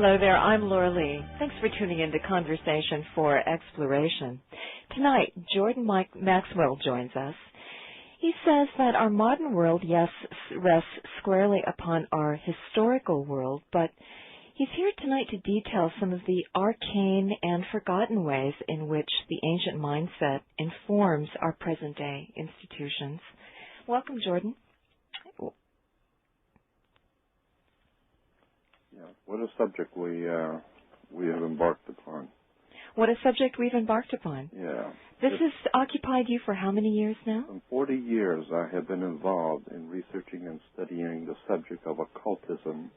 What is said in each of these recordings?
Hello there, I'm Laura Lee. Thanks for tuning in to Conversation for Exploration. Tonight, Jordan Maxwell joins us. He says that our modern world, yes, rests squarely upon our historical world, but he's here tonight to detail some of the arcane and forgotten ways in which the ancient mindset informs our present-day institutions. Welcome, Jordan. Yeah, what a subject we have embarked upon. What a subject we've embarked upon. Yeah. This has occupied you for how many years now? For 40 years I have been involved in researching and studying the subject of occultism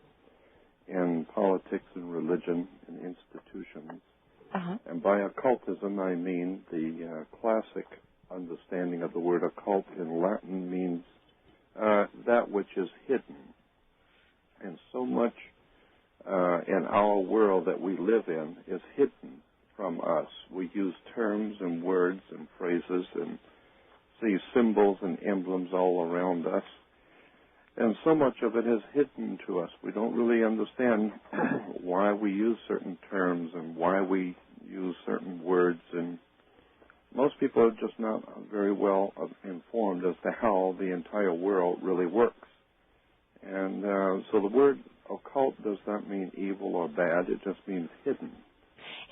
in politics and religion and institutions. Uh-huh. And by occultism I mean the classic understanding of the word occult in Latin means that which is hidden. And so much in our world that we live in is hidden from us. We use terms and words and phrases and see symbols and emblems all around us. And so much of it is hidden to us. We don't really understand why we use certain terms and why we use certain words. And most people are just not very well informed as to how the entire world really works. And so the word occult does not mean evil or bad. It just means hidden.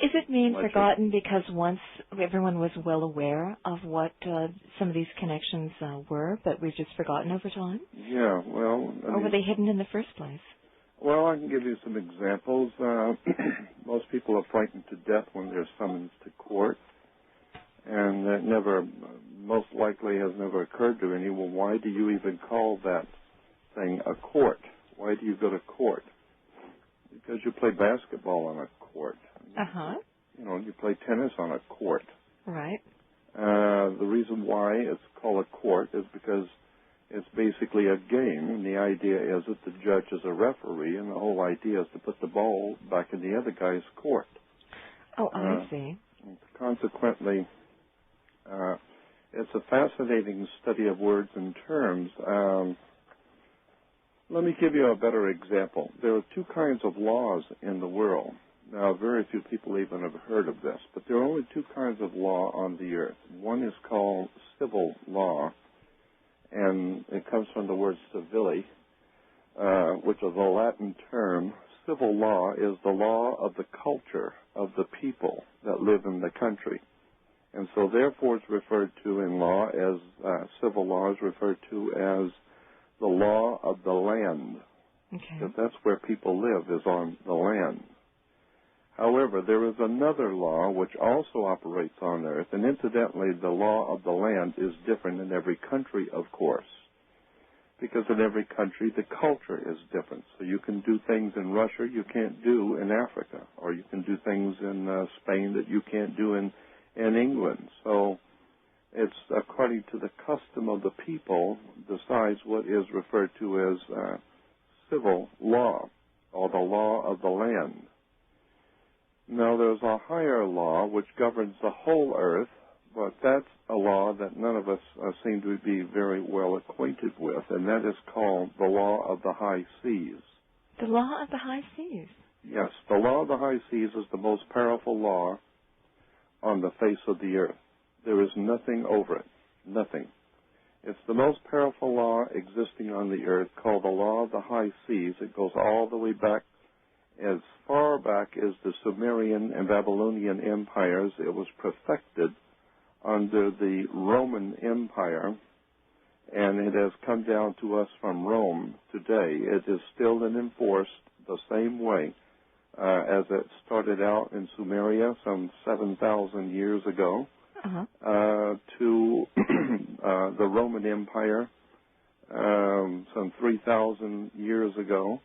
Is it mean forgotten because once everyone was well aware of what some of these connections were, but we've just forgotten over time? Yeah, well... Or were they hidden in the first place? Well, I can give you some examples. Most people are frightened to death when they're summoned to court. And it never, most likely has never occurred to anyone, why do you even call that thing a court? Why do you go to court? Because you play basketball on a court. Uh-huh. You know, you play tennis on a court. Right. The reason why it's called a court is because it's basically a game, and the idea is that the judge is a referee, and the whole idea is to put the ball back in the other guy's court. Oh, I see. Consequently, it's a fascinating study of words and terms. Let me give you a better example. There are two kinds of laws in the world. Now, very few people even have heard of this, but there are only two kinds of law on the earth. One is called civil law, and it comes from the word civili, which is a Latin term. Civil law is the law of the culture of the people that live in the country. And so, therefore, it's referred to in law as, civil law is referred to as the law of the land. Okay. Because that's where people live, is on the land. However, there is another law which also operates on earth, and incidentally, the law of the land is different in every country, of course, because in every country the culture is different. So you can do things in Russia you can't do in Africa, or you can do things in Spain that you can't do in England. So it's according to the custom of the people decides what is referred to as civil law, or the law of the land. Now, there's a higher law which governs the whole earth, but that's a law that none of us seem to be very well acquainted with, and that is called the law of the high seas. The law of the high seas? Yes, the law of the high seas is the most powerful law on the face of the earth. There is nothing over it, nothing. It's the most powerful law existing on the earth, called the law of the high seas. It goes all the way back, as far back as the Sumerian and Babylonian empires. It was perfected under the Roman Empire, and it has come down to us from Rome today. It is still enforced the same way as it started out in Sumeria some 7,000 years ago, to the Roman Empire some 3,000 years ago.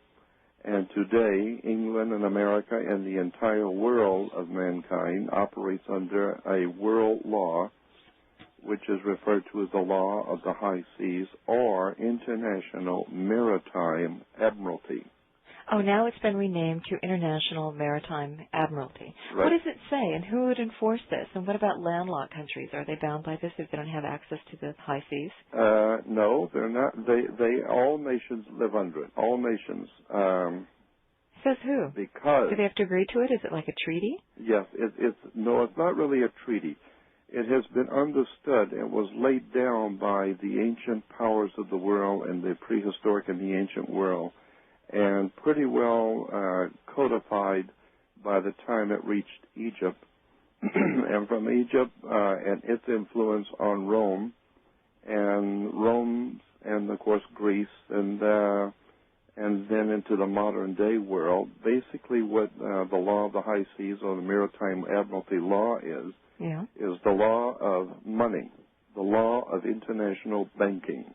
And today, England and America and the entire world of mankind operates under a world law, which is referred to as the law of the high seas, or International Maritime Admiralty. Oh, now it's been renamed to International Maritime Admiralty. Right. What does it say, and who would enforce this? And what about landlocked countries? Are they bound by this if they don't have access to the high seas? No, they're not. They all nations live under it. All nations. Says who? Because... Do they have to agree to it? Is it like a treaty? Yes, it's not really a treaty. It has been understood. It was laid down by the ancient powers of the world and the prehistoric and the ancient world, and pretty well codified by the time it reached Egypt. And from Egypt and its influence on Rome, and of course Greece, and then into the modern day world. Basically, what the law of the high seas or the maritime admiralty law is the law of money, the law of international banking.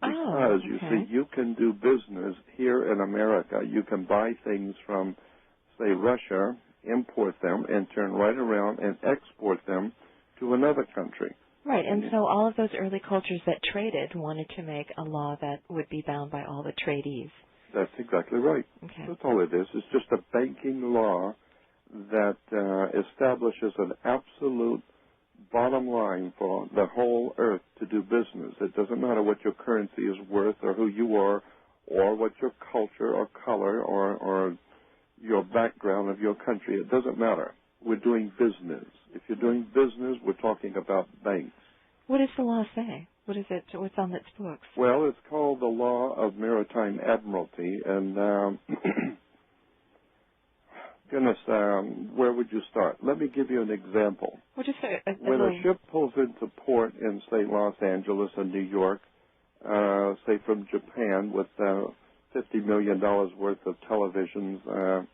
Because you see, you can do business here in America. You can buy things from, say, Russia, import them, and turn right around and export them to another country. Right, and so all of those early cultures that traded wanted to make a law that would be bound by all the tradies. That's exactly right. Okay. That's all it is. It's just a banking law that establishes an absolute bottom line for the whole earth to do business. It doesn't matter what your currency is worth or who you are or what your culture or color or your background of your country. It doesn't matter. We're doing business. If you're doing business, we're talking about banks. What does the law say? What is it? What's on its books? Well, it's called the Law of Maritime Admiralty, and goodness, where would you start? Let me give you an example. What is it? When a ship pulls into port in, say, Los Angeles or New York, say from Japan with $50 million worth of televisions,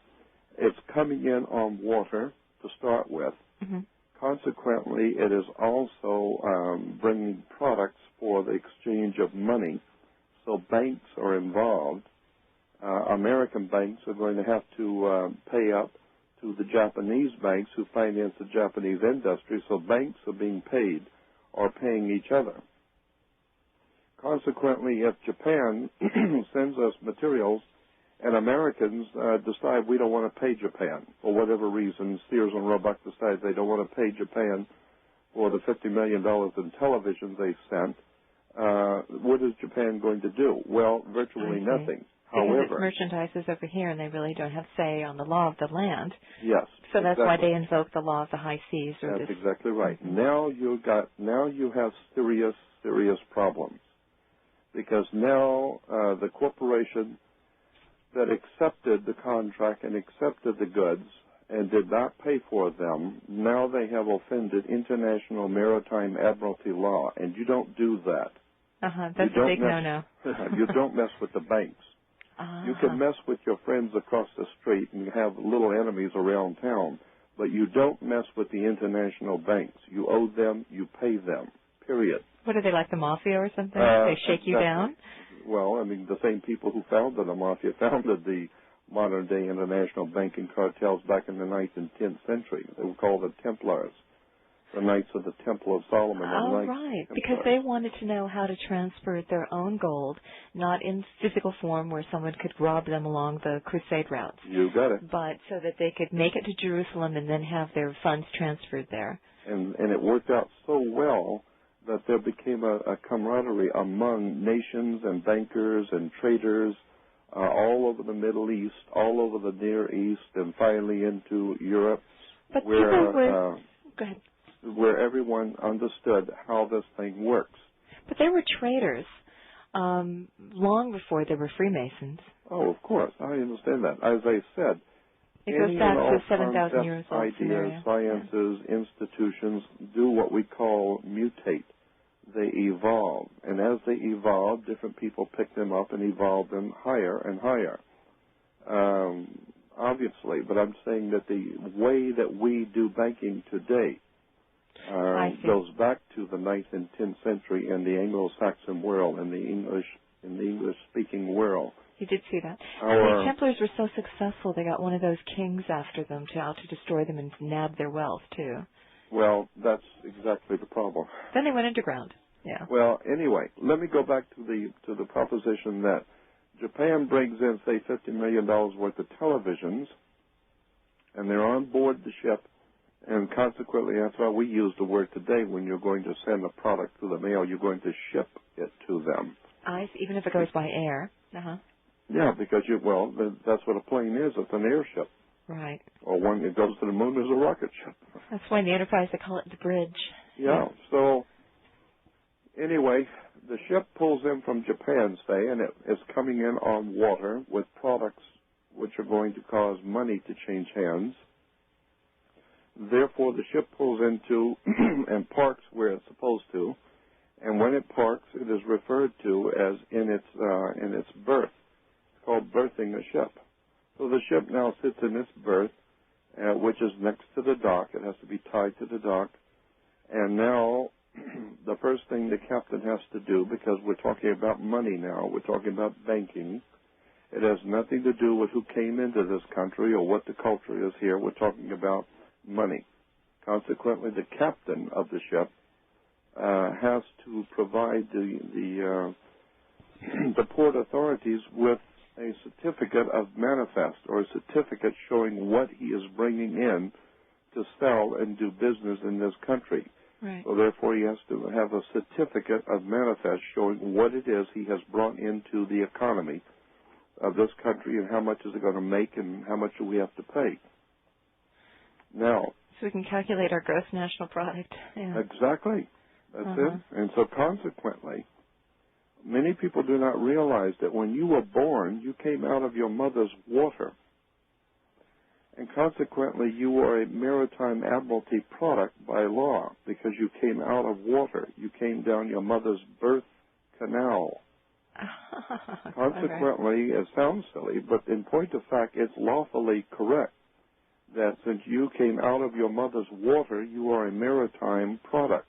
it's coming in on water to start with. Mm-hmm. Consequently, it is also bringing products for the exchange of money. So banks are involved. American banks are going to have to pay up to the Japanese banks who finance the Japanese industry. So banks are being paid or paying each other. Consequently, if Japan sends us materials and Americans decide we don't want to pay Japan for whatever reason, Sears and Roebuck decide they don't want to pay Japan for the $50 million in television they sent, what is Japan going to do? Well, virtually nothing. Because it's merchandises over here, and they really don't have say on the law of the land. Yes. So that's why they invoke the law of the high seas. Or that's exactly right. Mm-hmm. Now you have serious problems, because now the corporation that accepted the contract and accepted the goods and did not pay for them, now they have offended international maritime admiralty law, and you don't do that. That's a big no-no. You don't mess with the banks. You can mess with your friends across the street and have little enemies around town, but you don't mess with the international banks. You owe them, you pay them, period. What are they, like the mafia or something? They shake you down? Well, I mean, the same people who founded the mafia founded the modern-day international banking cartels back in the 9th and 10th century. They were called the Templars, the Knights of the Temple of Solomon. Oh, right, because they wanted to know how to transfer their own gold, not in physical form where someone could rob them along the crusade routes. You got it. But so that they could make it to Jerusalem and then have their funds transferred there. And it worked out so well that there became a camaraderie among nations and bankers and traders all over the Middle East, all over the Near East, and finally into Europe, but where go ahead. Where everyone understood how this thing works. But they were traders long before they were Freemasons. Oh, of course. I understand that. As I said, it goes back to 7,000 years old ideas, scenario. sciences, institutions do what we call mutate. They evolve. And as they evolve, different people pick them up and evolve them higher and higher. Obviously, but I'm saying that the way that we do banking today goes back to the 9th and 10th century in the Anglo-Saxon world, in the English-speaking world. You did see that. The Templars were so successful, they got one of those kings after them to destroy them and nab their wealth, too. Well, that's exactly the problem. Then they went underground. Yeah. Well, anyway, let me go back to the proposition that Japan brings in, say, $50 million worth of televisions, and they're on board the ship, and consequently, that's why we use the word today. When you're going to send a product through the mail, you're going to ship it to them. Even if it goes by air. Yeah, because that's what a plane is. It's an airship. Right. Or when it goes to the moon, there's a rocket ship. That's why in the Enterprise they call it the bridge. Yeah. So anyway, the ship pulls in from Japan, say, and it is coming in on water with products which are going to cause money to change hands. Therefore, the ship pulls into and parks where it's supposed to, and when it parks, it is referred to as in its berth. It's called berthing a ship. So the ship now sits in its berth, which is next to the dock. It has to be tied to the dock, and now the first thing the captain has to do, because we're talking about money now, we're talking about banking. It has nothing to do with who came into this country or what the culture is here. We're talking about money. Consequently, the captain of the ship has to provide the port authorities with a certificate of manifest, or a certificate showing what he is bringing in to sell and do business in this country. Right. So therefore, he has to have a certificate of manifest showing what it is he has brought into the economy of this country and how much is it going to make and how much do we have to pay. Now, so we can calculate our gross national product. Yeah. Exactly. That's it. And so consequently, many people do not realize that when you were born, you came out of your mother's water. And consequently, you are a maritime admiralty product by law because you came out of water. You came down your mother's birth canal. Consequently, it sounds silly, but in point of fact, it's lawfully correct that since you came out of your mother's water, you are a maritime product.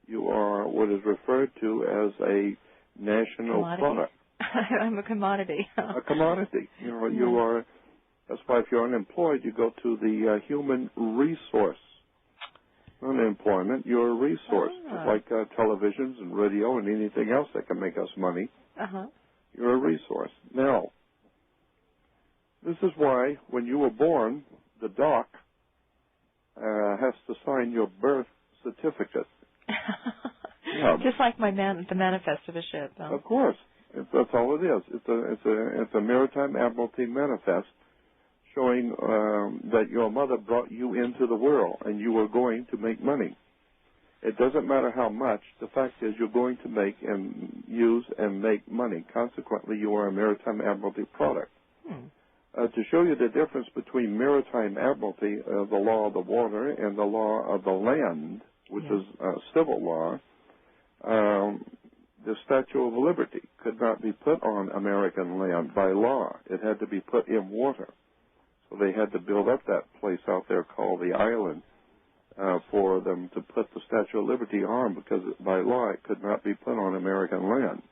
You are what is referred to as a national product. I'm a commodity. A commodity. You are. That's why if you're unemployed, you go to the human resource. Unemployment, you're a resource. Just like televisions and radio and anything else that can make us money. You're a resource. Now, this is why when you were born, the dock has to sign your birth certificate. Just like the manifest of a ship. Of course. That's all it is. It's a maritime admiralty manifest showing that your mother brought you into the world and you were going to make money. It doesn't matter how much. The fact is you're going to make and use and make money. Consequently, you are a maritime admiralty product. To show you the difference between maritime admiralty, the law of the water, and the law of the land, which is civil law, the Statue of Liberty could not be put on American land by law. It had to be put in water. So they had to build up that place out there called the island for them to put the Statue of Liberty on, because by law it could not be put on American land.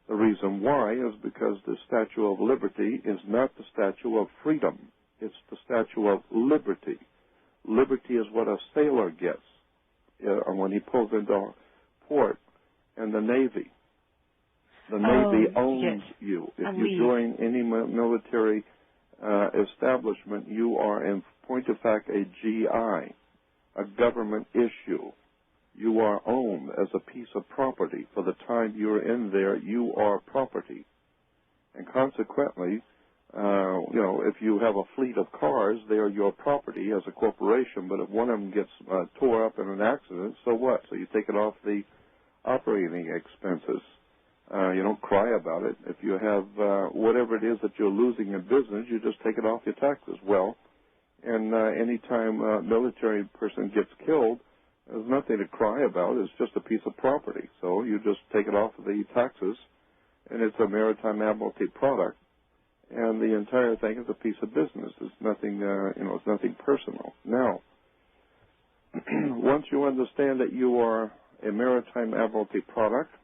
The reason why is because the Statue of Liberty is not the Statue of Freedom. It's the Statue of Liberty. Liberty is what a sailor gets when he pulls into port in the Navy. The Navy owns you. If you join any military establishment, you are, in point of fact, a GI, a government issue. You are owned as a piece of property. For the time you're in there, you are property. And consequently, if you have a fleet of cars, they are your property as a corporation, but if one of them gets tore up in an accident, so what? So you take it off the operating expenses. You don't cry about it. If you have whatever it is that you're losing in business, you just take it off your taxes. Well, and any time a military person gets killed, there's nothing to cry about. It's just a piece of property. So you just take it off of the taxes, and it's a maritime admiralty product. And the entire thing is a piece of business. It's nothing, it's nothing personal. Now, once you understand that you are a maritime admiralty product,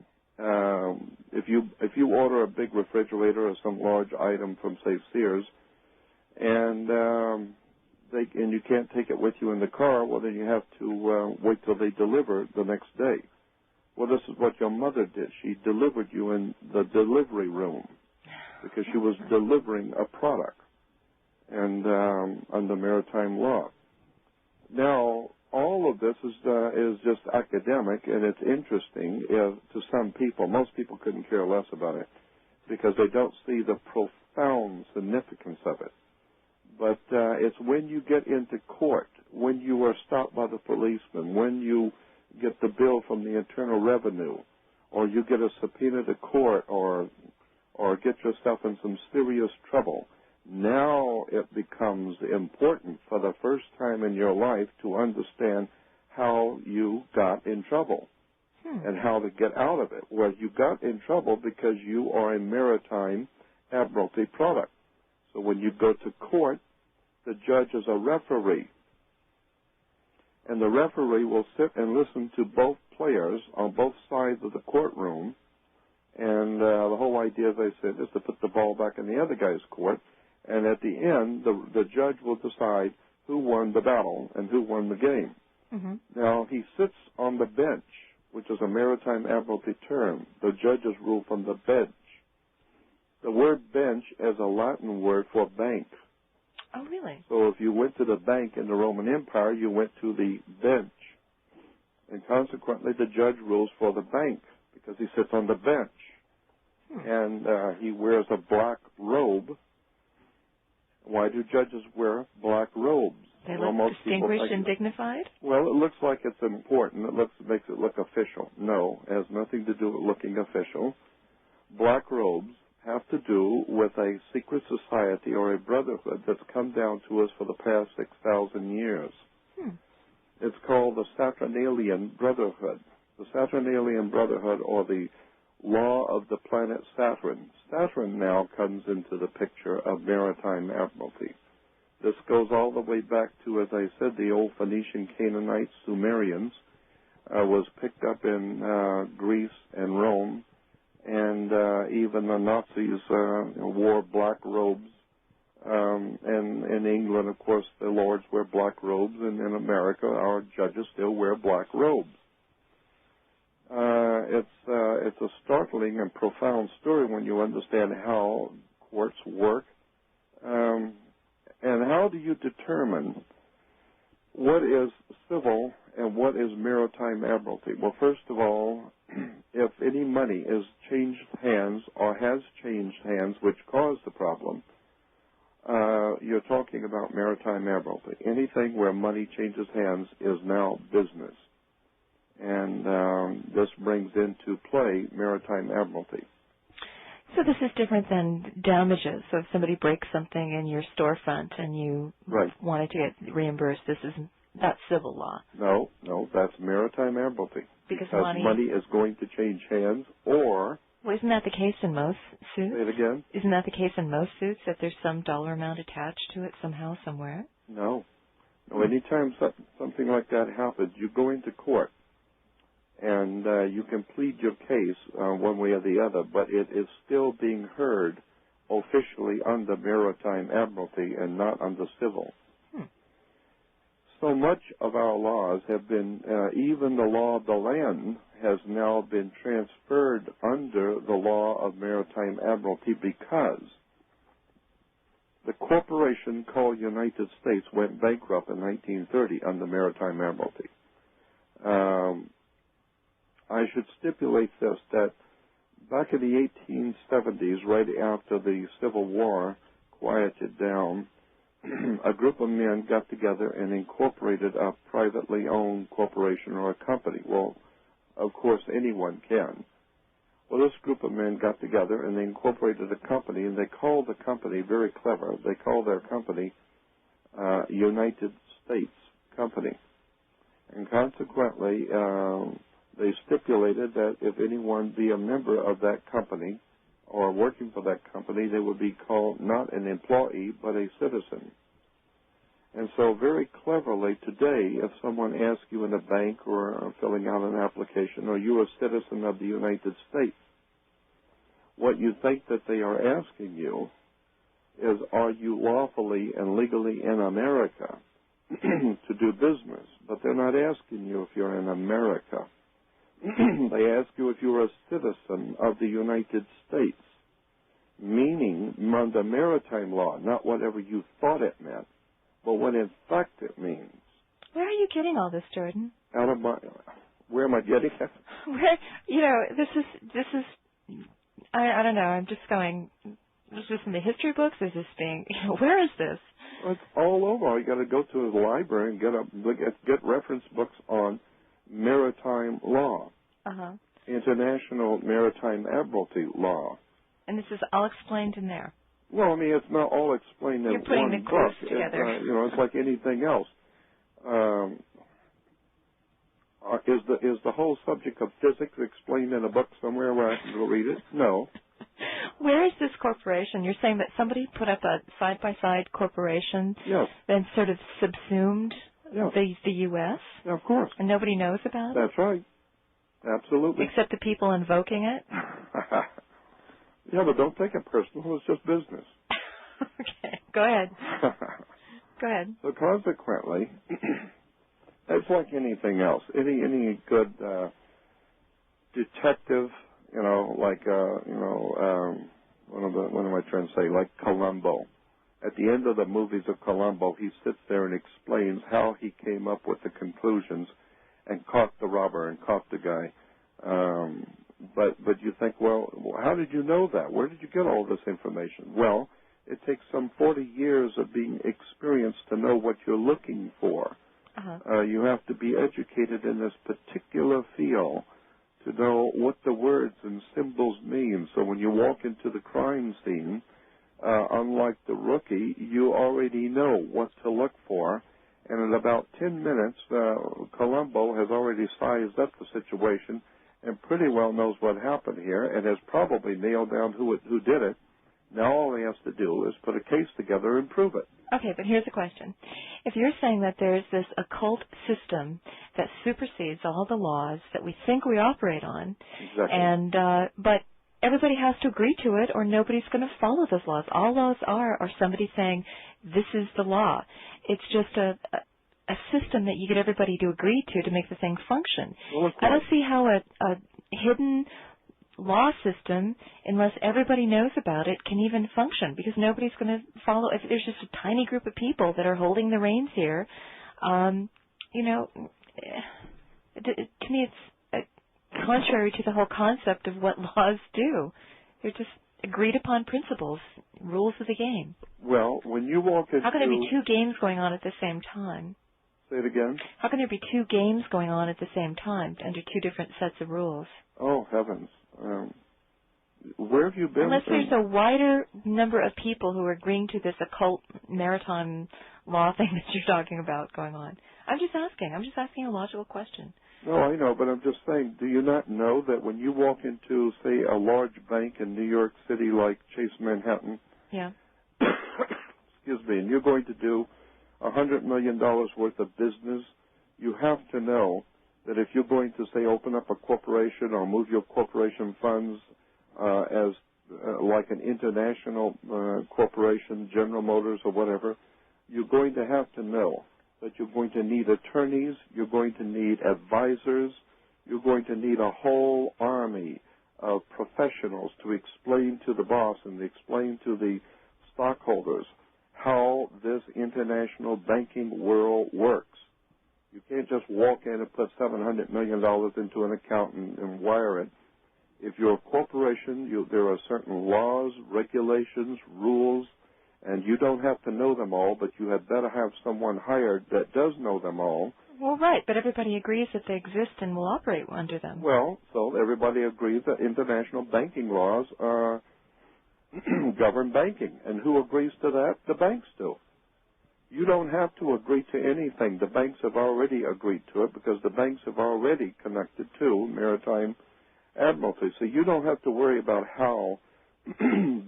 if you order a big refrigerator or some large item from, say, Sears, and you can't take it with you in the car, well, then you have to wait till they deliver the next day. Well, this is what your mother did. She delivered you in the delivery room because she was delivering a product, and under maritime law. Now, all of this is just academic, and it's interesting to some people. Most people couldn't care less about it. because they don't see the profound significance of it. But it's when you get into court, when you are stopped by the policeman, when you get the bill from the Internal Revenue, or you get a subpoena to court, or get yourself in some serious trouble. Now it becomes important for the first time in your life to understand how you got in trouble and how to get out of it. Well, you got in trouble because you are a maritime admiralty product. So when you go to court, the judge is a referee. And the referee will sit and listen to both players on both sides of the courtroom. And the whole idea, as I said, is to put the ball back in the other guy's court. And at the end, the judge will decide who won the battle and who won the game. Mm-hmm. Now, he sits on the bench, which is a maritime admiralty term. The judges rule from the bench. The word bench is a Latin word for bank. Oh, really? So if you went to the bank in the Roman Empire, you went to the bench. And consequently, the judge rules for the bank because he sits on the bench. And he wears a black robe. Why do judges wear black robes? They look distinguished and dignified? Well, it looks like it's important. It makes it look official. No, it has nothing to do with looking official. Black robes have to do with a secret society or a brotherhood that's come down to us for the past 6,000 years. It's called the Saturnalian Brotherhood. The Saturnalian Brotherhood, or the law of the planet Saturn. Saturn now comes into the picture of maritime admiralty. This goes all the way back to, as I said, the old Phoenician, Canaanites, Sumerians, was picked up in Greece and Rome, and even the Nazis wore black robes. And in England, of course, the lords wear black robes, and in America, our judges still wear black robes. It's a startling and profound story when you understand how courts work. And how do you determine what is civil and what is maritime admiralty? Well, first of all, if any money is changed hands or has changed hands, which caused the problem, you're talking about maritime admiralty. Anything where money changes hands is now business. And this brings into play maritime admiralty. So this is different than damages. So if somebody breaks something in your storefront and you wanted to get reimbursed, that's civil law. No, that's maritime admiralty. Because money is going to change hands, or... Well, isn't that the case in most suits? Say it again? Isn't that the case in most suits, that there's some dollar amount attached to it somehow, somewhere? No. Anytime something like that happens, you go into court. And you can plead your case one way or the other, but it is still being heard officially under maritime admiralty and not under civil. So much of our laws have been, even the law of the land has now been transferred under the law of maritime admiralty, because the corporation called United States went bankrupt in 1930 under maritime admiralty. I should stipulate this, that back in the 1870s, right after the Civil War quieted down, a group of men got together and incorporated a privately owned corporation or a company. Well, of course, anyone can. Well, this group of men got together and they incorporated a company, and they called the company, very clever, they called their company United States Company. And consequently, they stipulated that if anyone be a member of that company or working for that company, they would be called not an employee but a citizen. And so very cleverly today, if someone asks you in a bank or filling out an application, are you a citizen of the United States? What you think that they are asking you is, are you lawfully and legally in America to do business? But they're not asking you if you're in America. They ask you if you're a citizen of the United States, meaning under maritime law, not whatever you thought it meant, but what in fact it means. Where are you getting all this, Jordan? Where am I getting it? Where, this is I don't know. I'm just going. Is this in the history books? Is this being? Where is this? Well, it's all over. You got to go to the library and get reference books on maritime law, international maritime admiralty law. And this is all explained in there. Well, I mean, it's not all explained in one book. You're putting the course together. It's like anything else. Is the whole subject of physics explained in a book somewhere where I can go read it? No. Where is this corporation? You're saying that somebody put up a side-by-side corporation then sort of subsumed the U.S.? Yeah, of course. And nobody knows about it? That's right. Absolutely. Except the people invoking it? Yeah, but don't take it personal. It's just business. Okay. Go ahead. Go ahead. So consequently, it's like anything else. Any good detective, what am I trying to say? Like Columbo. At the end of the movies of Columbo, he sits there and explains how he came up with the conclusions and caught the robber and caught the guy. But you think, well, how did you know that? Where did you get all this information? Well, it takes some 40 years of being experienced to know what you're looking for. You have to be educated in this particular field to know what the words and symbols mean. So when you walk into the crime scene, unlike the rookie, you already know what to look for. And in about 10 minutes, Columbo has already sized up the situation and pretty well knows what happened here and has probably nailed down who did it. Now all he has to do is put a case together and prove it. Okay, but here's a question. If you're saying that there's this occult system that supersedes all the laws that we think we operate on, and but everybody has to agree to it or nobody's going to follow those laws. All laws are somebody saying, this is the law. It's just a system that you get everybody to agree to make the thing function. Well, I don't see how a hidden law system, unless everybody knows about it, can even function, because nobody's going to follow. If there's just a tiny group of people that are holding the reins here, to me it's contrary to the whole concept of what laws do. They're just agreed upon principles, rules of the game. Well, when you walk into... How can there be two games going on at the same time? Say it again? How can there be two games going on at the same time under two different sets of rules? Oh, heavens. Where have you been? Unless there's a wider number of people who are agreeing to this occult maritime law thing that you're talking about going on. I'm just asking a logical question. No, I know, but I'm just saying, do you not know that when you walk into, say, a large bank in New York City like Chase Manhattan, excuse me, and you're going to do $100 million worth of business, you have to know that if you're going to, say, open up a corporation or move your corporation funds as like an international corporation, General Motors or whatever, you're going to have to know that you're going to need attorneys, you're going to need advisors, you're going to need a whole army of professionals to explain to the boss and explain to the stockholders how this international banking world works. You can't just walk in and put $700 million into an account and wire it. If you're a corporation, there are certain laws, regulations, rules, and you don't have to know them all, but you had better have someone hired that does know them all. Well, right, but everybody agrees that they exist and will operate under them. Well, so everybody agrees that international banking laws govern banking. And who agrees to that? The banks do. You don't have to agree to anything. The banks have already agreed to it because the banks have already connected to maritime admiralty. So you don't have to worry about how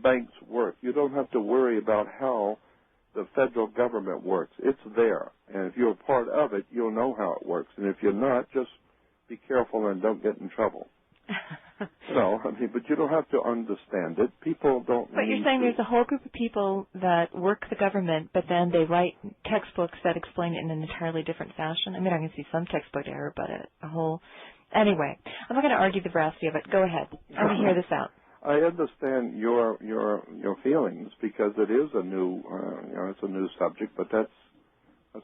banks work. You don't have to worry about how the federal government works. It's there. And if you're a part of it, you'll know how it works. And if you're not, just be careful and don't get in trouble. No, I mean, but you don't have to understand it. People don't. But you're saying there's a whole group of people that work the government, but then they write textbooks that explain it in an entirely different fashion. I mean, I can see some textbook error, but a whole. Anyway, I'm not going to argue the veracity of it. Go ahead. I want to hear this out. I understand your feelings because it is a new, it's a new subject. But that's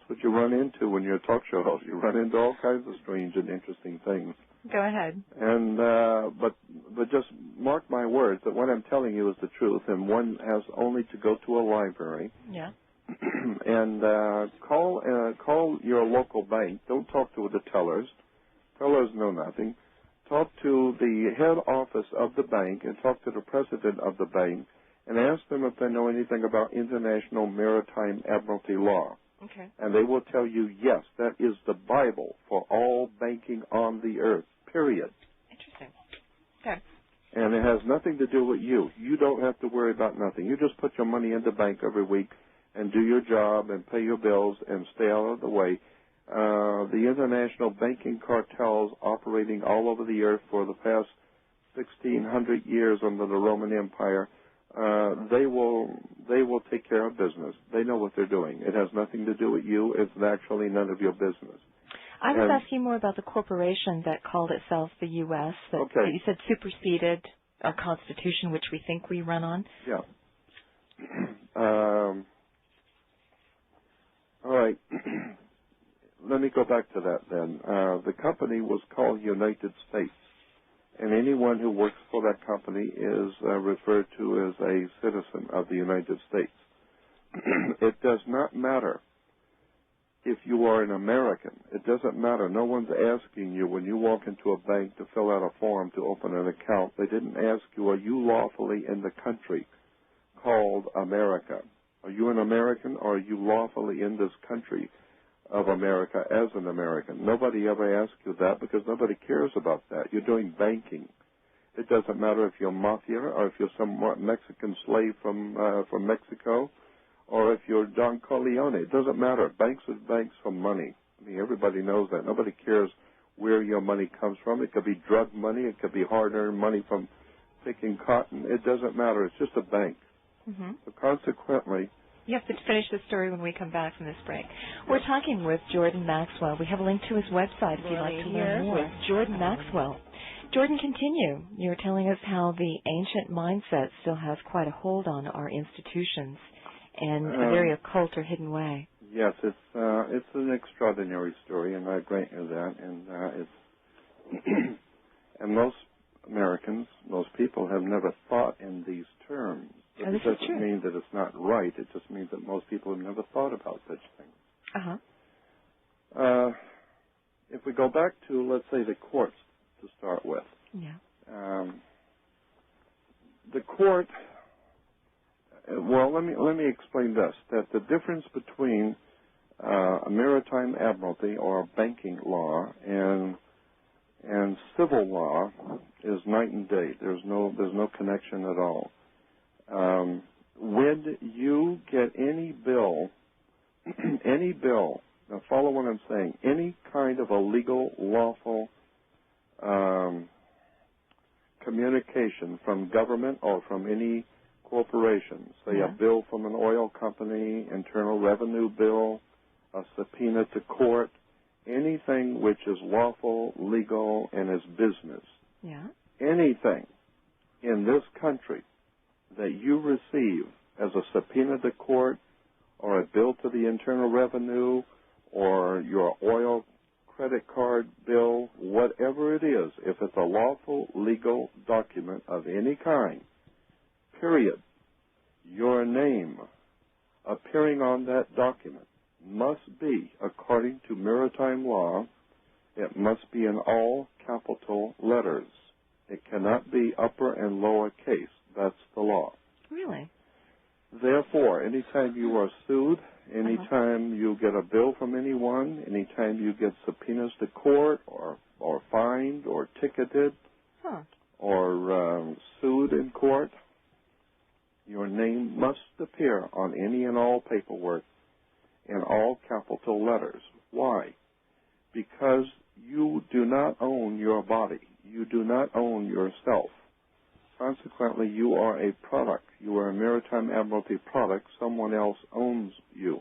what you run into when you're a talk show host. You run into all kinds of strange and interesting things. Go ahead. And but just mark my words that what I'm telling you is the truth, and one has only to go to a library. Yeah. And call your local bank. Don't talk to the tellers. Tellers know nothing. Talk to the head office of the bank and talk to the president of the bank and ask them if they know anything about international maritime admiralty law. Okay. And they will tell you, yes, that is the Bible for all banking on the earth, period. Interesting. Okay. And it has nothing to do with you. You don't have to worry about nothing. You just put your money in the bank every week and do your job and pay your bills and stay out of the way. The international banking cartels operating all over the earth for the past 1,600 years under the Roman Empire, they will take care of business. They know what they're doing. It has nothing to do with you. It's actually none of your business. I was asking more about the corporation that called itself the U.S. that you said superseded our Constitution, which we think we run on. Yeah. All right. Let me go back to that then. The company was called United States, and anyone who works for that company is referred to as a citizen of the United States. It does not matter if you are an American. It doesn't matter. No one's asking you when you walk into a bank to fill out a form to open an account. They didn't ask you, are you lawfully in the country called America? Are you an American, or are you lawfully in this country of America as an American? Nobody ever asks you that because nobody cares about that. You're doing banking. It doesn't matter if you're mafia or if you're some Mexican slave from Mexico or if you're Don Corleone. It doesn't matter. Banks are banks for money. I mean, everybody knows that. Nobody cares where your money comes from. It could be drug money. It could be hard-earned money from picking cotton. It doesn't matter. It's just a bank. Mm-hmm. So consequently, you have to finish the story when we come back from this break. We're talking with Jordan Maxwell. We have a link to his website if you'd like to learn more. With Jordan Maxwell. Jordan, continue. You're telling us how the ancient mindset still has quite a hold on our institutions in a very occult or hidden way. Yes, it's an extraordinary story, and I grant you that. And it's and most Americans, most people have never thought in these terms. But it doesn't mean that it's not right. It just means that most people have never thought about such things. Uh-huh. If we go back to, let's say, the courts to start with. Yeah. The court, well, let me explain this, that the difference between a maritime admiralty or banking law and civil law is night and day. There's no connection at all. When you get any bill, now follow what I'm saying, any kind of a legal, lawful communication from government or from any corporation, say a bill from an oil company, internal revenue bill, a subpoena to court, anything which is lawful, legal, and is business, anything in this country that you receive as a subpoena to court or a bill to the Internal Revenue or your oil credit card bill, whatever it is, if it's a lawful legal document of any kind, period, your name appearing on that document must be, according to maritime law, it must be in all capital letters. It cannot be upper and lower case. That's the law. Really? Therefore, anytime you are sued, anytime you get a bill from anyone, anytime you get subpoenas to court or fined or ticketed or sued in court, your name must appear on any and all paperwork in all capital letters. Why? Because you do not own your body. You do not own yourself. Consequently, you are a product. You are a maritime admiralty product. Someone else owns you.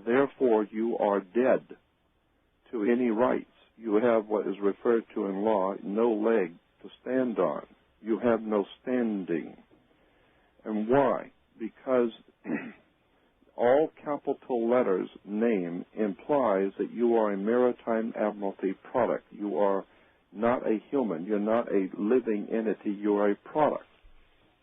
Therefore, you are dead to any rights. You have what is referred to in law, no leg to stand on. You have no standing. And why? Because all capital letters name implies that you are a maritime admiralty product. You are not a human. You're not a living entity. You're a product.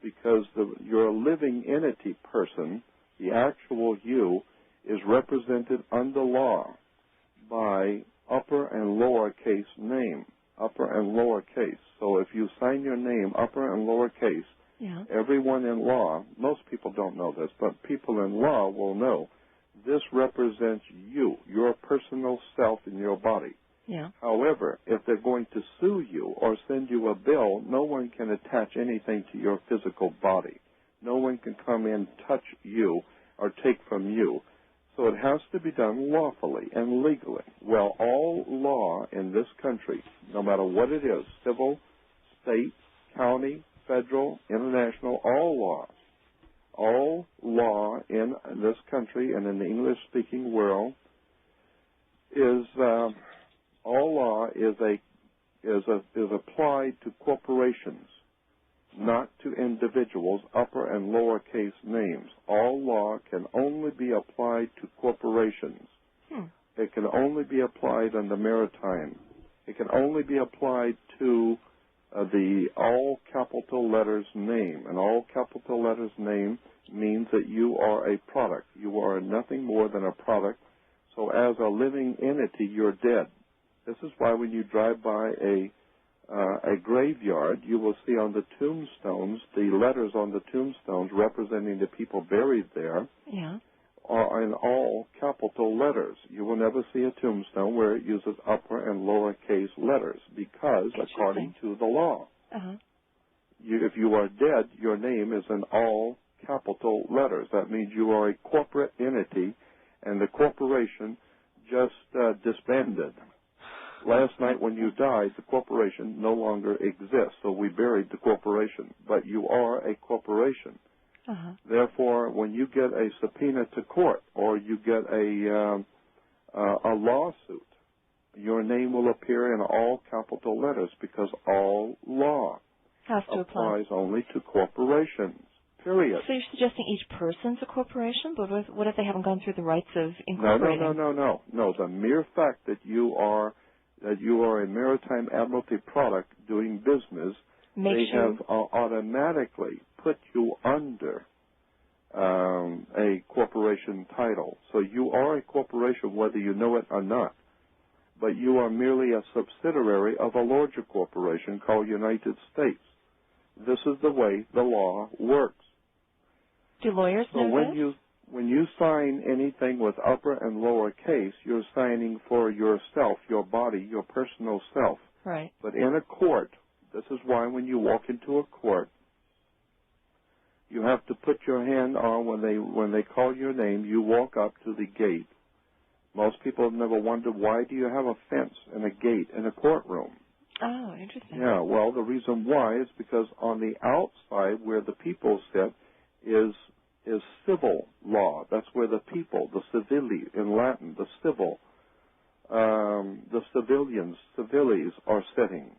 Because you're a living entity person, the actual you, is represented under law by upper and lowercase name, upper and lowercase. So if you sign your name upper and lowercase, yeah. everyone in law, most people don't know this, but people in law will know, this represents you, your personal self in your body. Yeah. However, if they're going to sue you or send you a bill, no one can attach anything to your physical body. No one can come in, touch you, or take from you. So it has to be done lawfully and legally. Well, all law in this country, no matter what it is, civil, state, county, federal, international, all law in this country and in the English-speaking world is all law is applied to corporations, not to individuals, upper and lowercase names. All law can only be applied to corporations. It can only be applied on the maritime. It can only be applied to the all capital letters name. And all capital letters name means that you are a product. You are nothing more than a product. So as a living entity, you're dead. This is why when you drive by a graveyard, you will see on the tombstones, the letters on the tombstones representing the people buried there are in all capital letters. You will never see a tombstone where it uses upper and lowercase letters because, according to the law, if you are dead, your name is in all capital letters. That means you are a corporate entity, and the corporation just disbanded. Last night when you died, the corporation no longer exists, so we buried the corporation. But you are a corporation. Therefore, when you get a subpoena to court or you get a lawsuit, your name will appear in all capital letters because all law applies only to corporations, period. So you're suggesting each person's a corporation? But what if they haven't gone through the rights of incorporating? No. The mere fact that you are a maritime admiralty product doing business, they have automatically put you under a corporation title. So you are a corporation whether you know it or not. But you are merely a subsidiary of a larger corporation called United States. This is the way the law works. Do lawyers know this? When you sign anything with upper and lower case, you're signing for yourself, your body, your personal self. Right. But in a court, this is why when you walk into a court, you have to put your hand on when they call your name, you walk up to the gate. Most people have never wondered, why do you have a fence and a gate in a courtroom? Oh, interesting. Yeah, well, the reason why is because on the outside where the people sit is civil law. That's where the people, the civili in Latin, the civil, the civilians, civiles are sitting.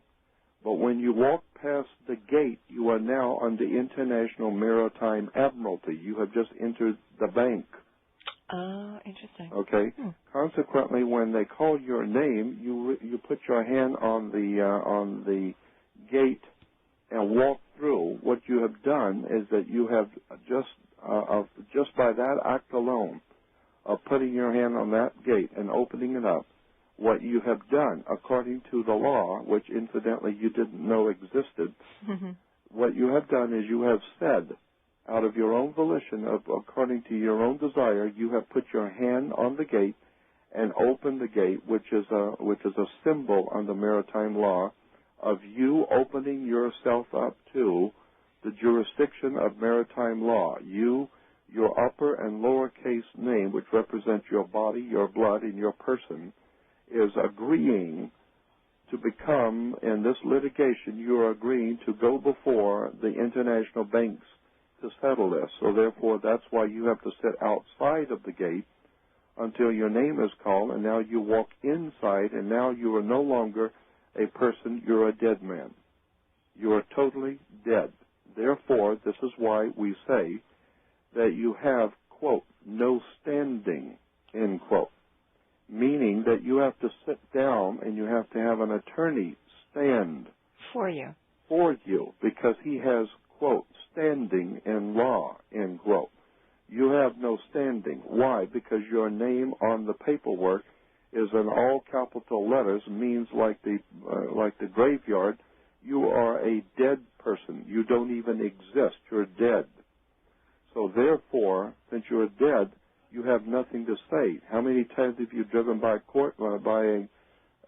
But when you walk past the gate, you are now under International Maritime Admiralty. You have just entered the bank. Oh, interesting. Okay. Consequently, when they call your name, you put your hand on the gate and walk through. What you have done is that you have just by that act alone of putting your hand on that gate and opening it up, what you have done according to the law, which incidentally you didn't know existed, what you have done is you have said, out of your own volition, according to your own desire, you have put your hand on the gate and opened the gate, which is a symbol under maritime law of you opening yourself up to the jurisdiction of maritime law. Your upper and lowercase name, which represents your body, your blood, and your person, is agreeing to become, in this litigation, you are agreeing to go before the international banks to settle this. So therefore, that's why you have to sit outside of the gate until your name is called, and now you walk inside, and now you are no longer a person, you're a dead man. You are totally dead. Therefore, this is why we say that you have, quote, no standing, end quote, meaning that you have to sit down and you have to have an attorney stand for you. For you, because he has, quote, standing in law, end quote. You have no standing. Why? Because your name on the paperwork is in all capital letters, means like the graveyard. You are a dead person. You don't even exist. You're dead. So therefore, since you're dead, you have nothing to say. How many times have you driven by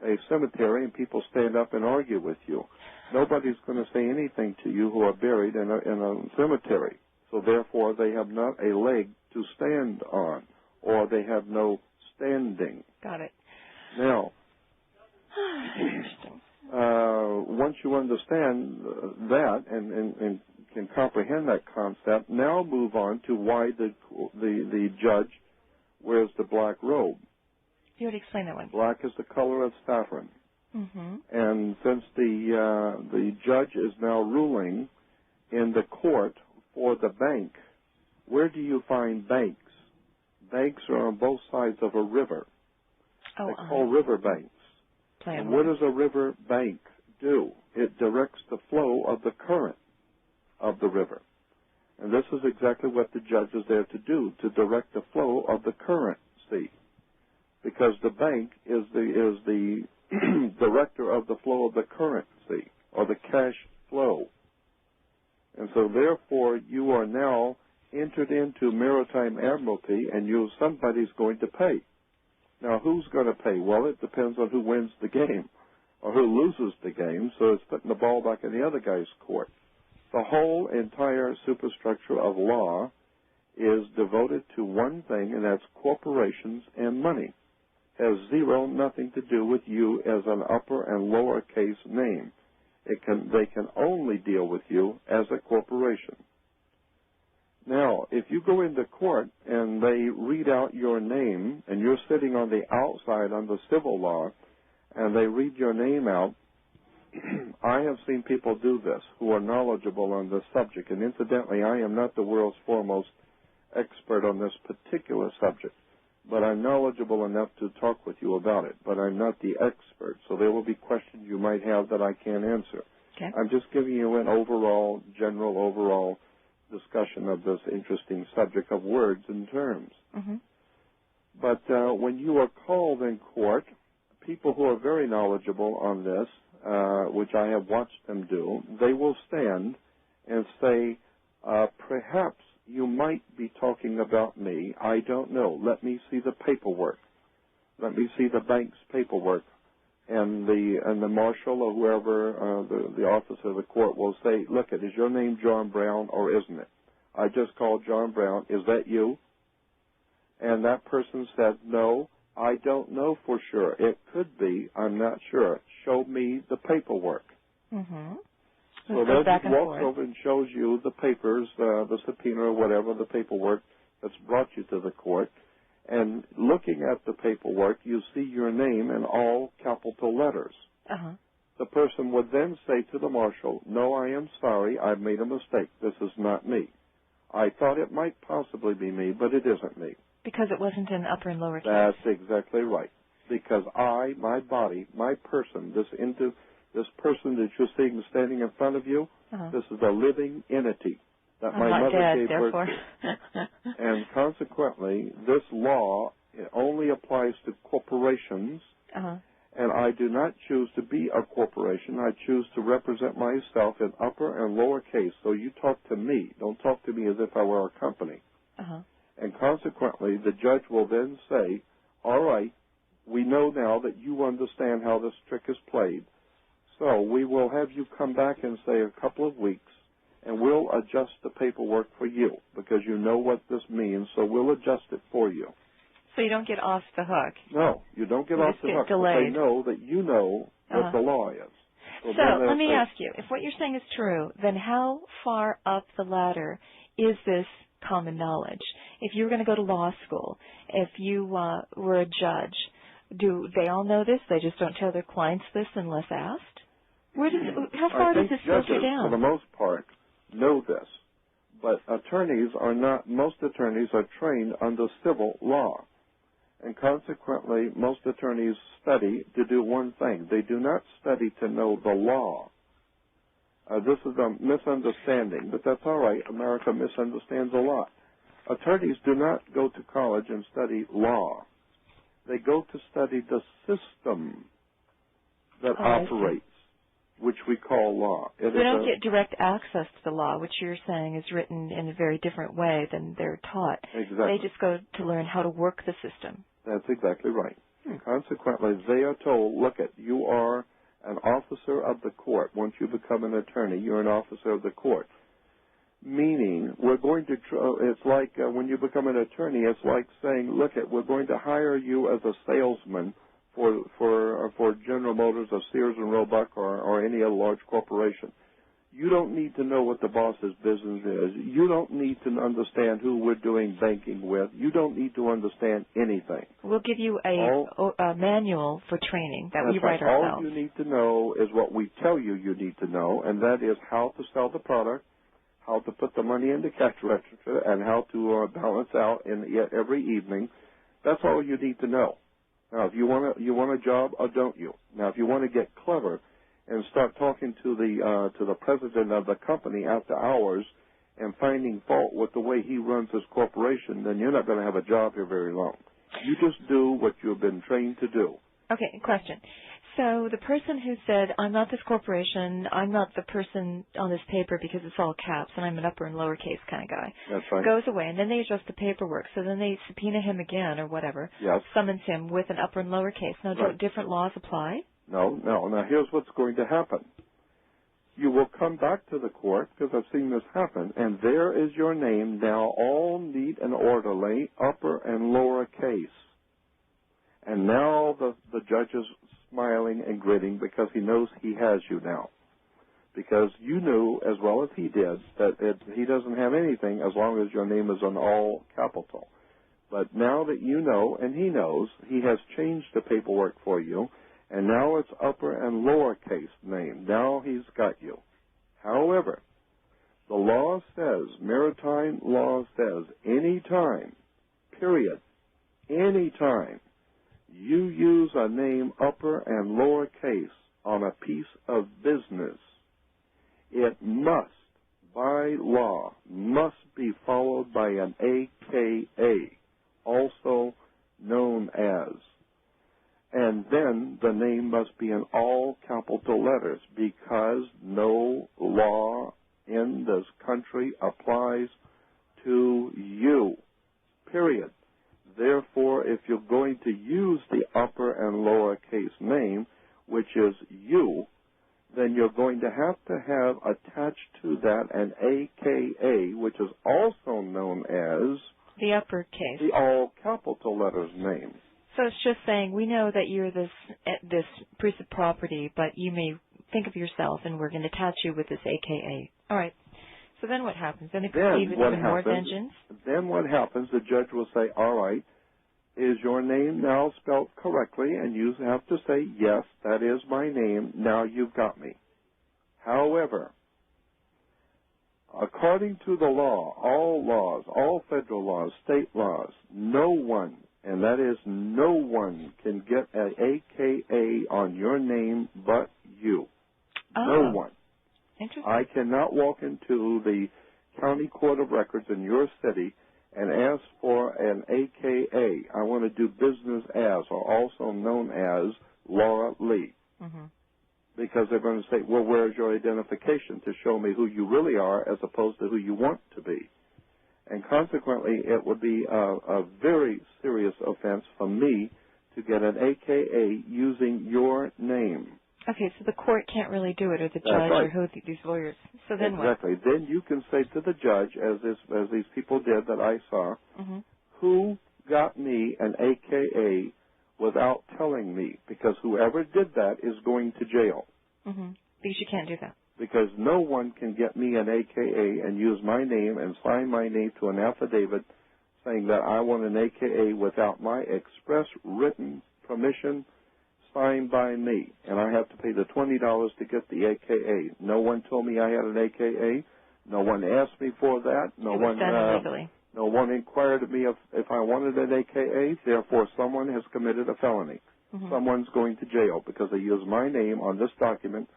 a cemetery and people stand up and argue with you? Nobody's going to say anything to you who are buried in a cemetery. So therefore, they have not a leg to stand on, or they have no standing. Got it. Now, once you understand that and can comprehend that concept, now move on to why the judge wears the black robe. You would explain that one. Black is the color of saffron. Mm-hmm. And since the judge is now ruling in the court for the bank, where do you find banks? Banks are on both sides of a river. Oh, They're called river banks. And what does a river bank do? It directs the flow of the current of the river. And this is exactly what the judge is there to do, to direct the flow of the current sea. Because the bank is the director of the flow of the currency, or the cash flow. And so therefore you are now entered into maritime admiralty, and somebody's going to pay. Now who's going to pay? Well, it depends on who wins the game or who loses the game, so it's putting the ball back in the other guy's court. The whole entire superstructure of law is devoted to one thing, and that's corporations and money. Has nothing to do with you as an upper and lowercase name. They can only deal with you as a corporation. Now, if you go into court and they read out your name, and you're sitting on the outside under civil law, and they read your name out, I have seen people do this who are knowledgeable on this subject. And incidentally, I am not the world's foremost expert on this particular subject, but I'm knowledgeable enough to talk with you about it. But I'm not the expert, so there will be questions you might have that I can't answer. Okay. I'm just giving you an general overall discussion of this interesting subject of words and terms. Mm-hmm. But when you are called in court, people who are very knowledgeable on this, which I have watched them do, they will stand and say, perhaps you might be talking about me. I don't know. Let me see the paperwork. Let me see the bank's paperwork. And the marshal or whoever, the officer of the court will say, look, is your name John Brown or isn't it? I just called John Brown. Is that you? And that person said, no, I don't know for sure. It could be. I'm not sure. Show me the paperwork. Mm-hmm. So then he walks over and shows you the papers, the subpoena or whatever, the paperwork that's brought you to the court. And looking at the paperwork, you see your name in all capital letters. Uh-huh. The person would then say to the marshal, no, I am sorry, I've made a mistake. This is not me. I thought it might possibly be me, but it isn't me. Because it wasn't in upper and lower case. That's exactly right. Because my body, my person, this person that you're seeing standing in front of you, this is a living entity that my mother gave birth to. And consequently, this law only applies to corporations, and I do not choose to be a corporation. I choose to represent myself in upper and lower case. So you talk to me. Don't talk to me as if I were a company. And consequently, the judge will then say, all right, we know now that you understand how this trick is played, so we will have you come back in, say, a couple of weeks, and we'll adjust the paperwork for you, because you know what this means, so we'll adjust it for you. So you don't get off the hook. No, you don't get off the hook. Delayed. They know that you know what the law is. So let me ask you, if what you're saying is true, then how far up the ladder is this common knowledge? If you were going to go to law school, if you were a judge, do they all know this? They just don't tell their clients this unless asked? How far does this filter down? For the most part, know this. But attorneys are not, most attorneys are trained under civil law. And consequently, most attorneys study to do one thing. They do not study to know the law. This is a misunderstanding, but that's all right. America misunderstands a lot. Attorneys do not go to college and study law. They go to study the system that operates, which we call law. So they don't get direct access to the law, which you're saying is written in a very different way than they're taught. Exactly. They just go to learn how to work the system. That's exactly right. Consequently, they are told, look, you are an officer of the court. Once you become an attorney, you're an officer of the court. Meaning, we're going to, it's like when you become an attorney, it's like saying, look, we're going to hire you as a salesman for General Motors or Sears and Roebuck or any other large corporation. You don't need to know what the boss's business is. You don't need to understand who we're doing banking with. You don't need to understand anything. We'll give you a manual for training that we write ourselves. All you need to know is what we tell you need to know, and that is how to sell the product, how to put the money in the cash register, and how to balance out every evening. That's all you need to know. Now, if you want a job, or don't you? Now, if you want to get clever and start talking to the president of the company after hours and finding fault with the way he runs his corporation, then you're not going to have a job here very long. You just do what you've been trained to do. Okay, question. So the person who said, I'm not this corporation, I'm not the person on this paper because it's all caps and I'm an upper and lowercase kind of guy, that's right, goes away, and then they adjust the paperwork. So then they subpoena him again or whatever, summons him with an upper and lowercase. Now, don't different laws apply? No. Now, here's what's going to happen. You will come back to the court, because I've seen this happen, and there is your name now all neat and orderly, upper and lower case. And now the judge is smiling and grinning because he knows he has you now. Because you knew, as well as he did, that he doesn't have anything as long as your name is on all capital. But now that you know, and he knows, he has changed the paperwork for you, and now it's upper and lowercase name. Now he's got you. However, the law says, maritime law says, any time, period, any time, you use a name upper and lowercase on a piece of business, it must, by law, must be followed by an AKA, also known as. And then the name must be in all capital letters, because no law in this country applies to you, period. Therefore, if you're going to use the upper and lowercase name, which is you, then you're going to have attached to that an AKA, which is also known as the uppercase, the all capital letters name. So it's just saying, we know that you're this piece of property, but you may think of yourself, and we're going to attach you with this AKA. All right. So then what happens? Then they proceed with even more vengeance? Then what happens, the judge will say, all right, is your name now spelled correctly? And you have to say, yes, that is my name. Now you've got me. However, according to the law, all laws, all federal laws, state laws, no one, and that is no one, can get an AKA on your name but you. No one. Interesting. I cannot walk into the county court of records in your city and ask for an AKA. I want to do business as, or also known as, Laura Lee. Mm-hmm. Because they're going to say, well, where's your identification to show me who you really are as opposed to who you want to be? And consequently, it would be a very serious offense for me to get an AKA using your name. Okay, so the court can't really do it, or the judge, or who these lawyers. So then what? Exactly. Then you can say to the judge, as these people did that I saw, who got me an AKA without telling me? Because whoever did that is going to jail. Because you can't do that. Because no one can get me an AKA and use my name and sign my name to an affidavit saying that I want an AKA without my express written permission signed by me. And I have to pay the $20 to get the AKA. No one told me I had an AKA. No one asked me for that. It was done illegally. No one inquired of me if I wanted an AKA. Therefore, someone has committed a felony. Someone's going to jail because they used my name on this document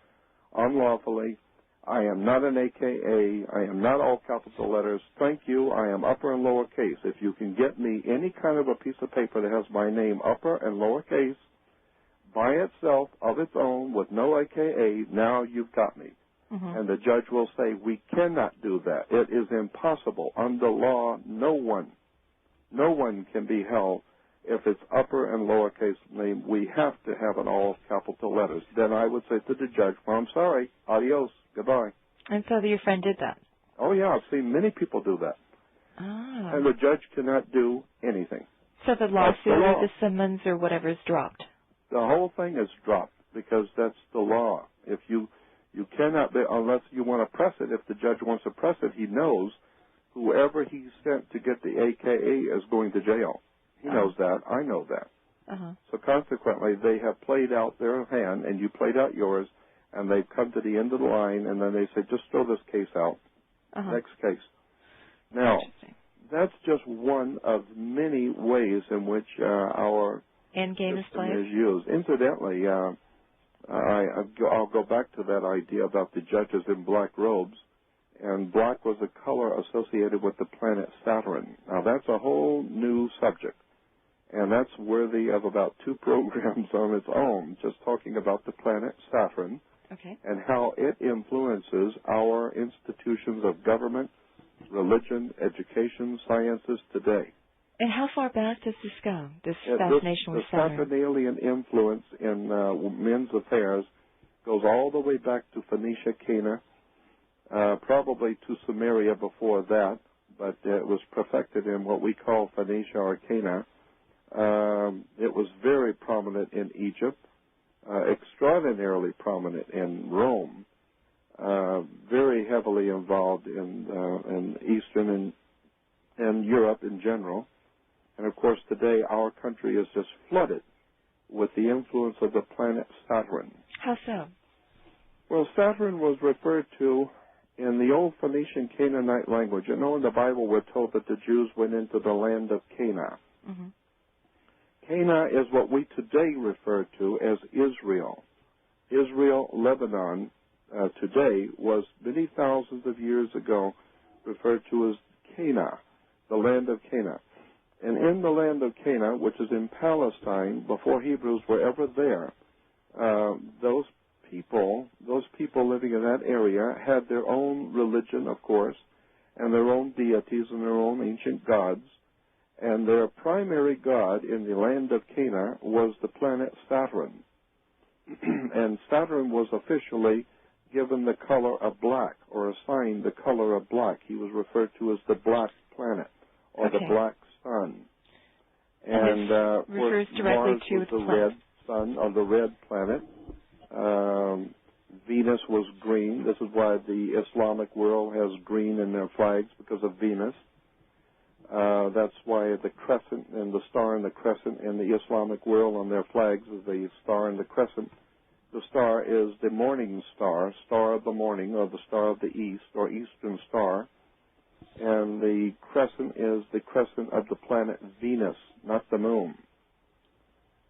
unlawfully. I am not an AKA. I am not all capital letters. Thank you. I am upper and lowercase. If you can get me any kind of a piece of paper that has my name upper and lowercase by itself, of its own, with no AKA, now you've got me. And the judge will say, we cannot do that. It is impossible. Under law, no one can be held if it's upper and lowercase name. We have to have an all capital letters. Then I would say to the judge, well, I'm sorry, adios, goodbye. And so your friend did that? Oh, yeah, I've seen many people do that. Ah. And the judge cannot do anything. So the lawsuit or the summons or whatever is dropped? The whole thing is dropped because that's the law. If you cannot, unless you want to press it, if the judge wants to press it, he knows whoever he sent to get the AKA is going to jail. He knows that. I know that. So consequently, they have played out their hand, and you played out yours, and they've come to the end of the line, and then they say, just throw this case out. Next case. Now, that's just one of many ways in which our endgame system is used. Incidentally, I'll go back to that idea about the judges in black robes, and black was a color associated with the planet Saturn. Now, that's a whole new subject, and that's worthy of about 2 programs on its own, just talking about the planet Saturn and how it influences our institutions of government, religion, education, sciences today. And how far back does this go, this fascination with Saturn? The Saturnalian influence in men's affairs goes all the way back to Phoenicia, Cana, probably to Sumeria before that, but it was perfected in what we call Phoenicia or Cana. It was very prominent in Egypt, extraordinarily prominent in Rome, very heavily involved in Eastern and Europe in general. And, of course, today our country is just flooded with the influence of the planet Saturn. How so? Well, Saturn was referred to in the old Phoenician Canaanite language. You know, in the Bible we're told that the Jews went into the land of Canaan. Canaan is what we today refer to as Israel. Israel, Lebanon, today was many thousands of years ago referred to as Canaan, the land of Canaan. And in the land of Canaan, which is in Palestine, before Hebrews were ever there, those people living in that area had their own religion, of course, and their own deities and their own ancient gods. And their primary god in the land of Canaan was the planet Saturn. And Saturn was officially given the color of black, or assigned the color of black. He was referred to as the black planet, or the black sun. And refers directly Mars to was the red sun, or the red planet. Venus was green. This is why the Islamic world has green in their flags, because of Venus. That's why the crescent and the star and the crescent in the Islamic world on their flags is the star and the crescent. The star is the morning star, star of the morning, or the star of the east, or eastern star. And the crescent is the crescent of the planet Venus, not the moon.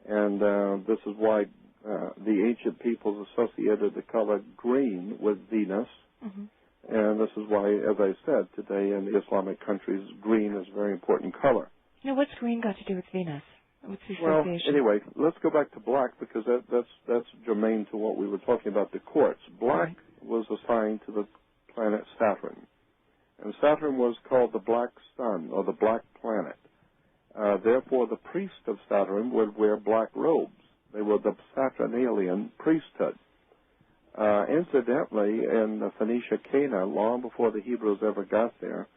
And this is why the ancient peoples associated the color green with Venus. And this is why, as I said, today in the Islamic countries, green is a very important color. Now, what's green got to do with Venus? What's the well, association? Anyway, let's go back to black, because that's germane to what we were talking about, the quartz. Black was assigned to the planet Saturn. And Saturn was called the black sun, or the black planet. Therefore, the priest of Saturn would wear black robes. They were the Saturnalian priesthood. Incidentally, in Phoenicia, Cana, long before the Hebrews ever got there,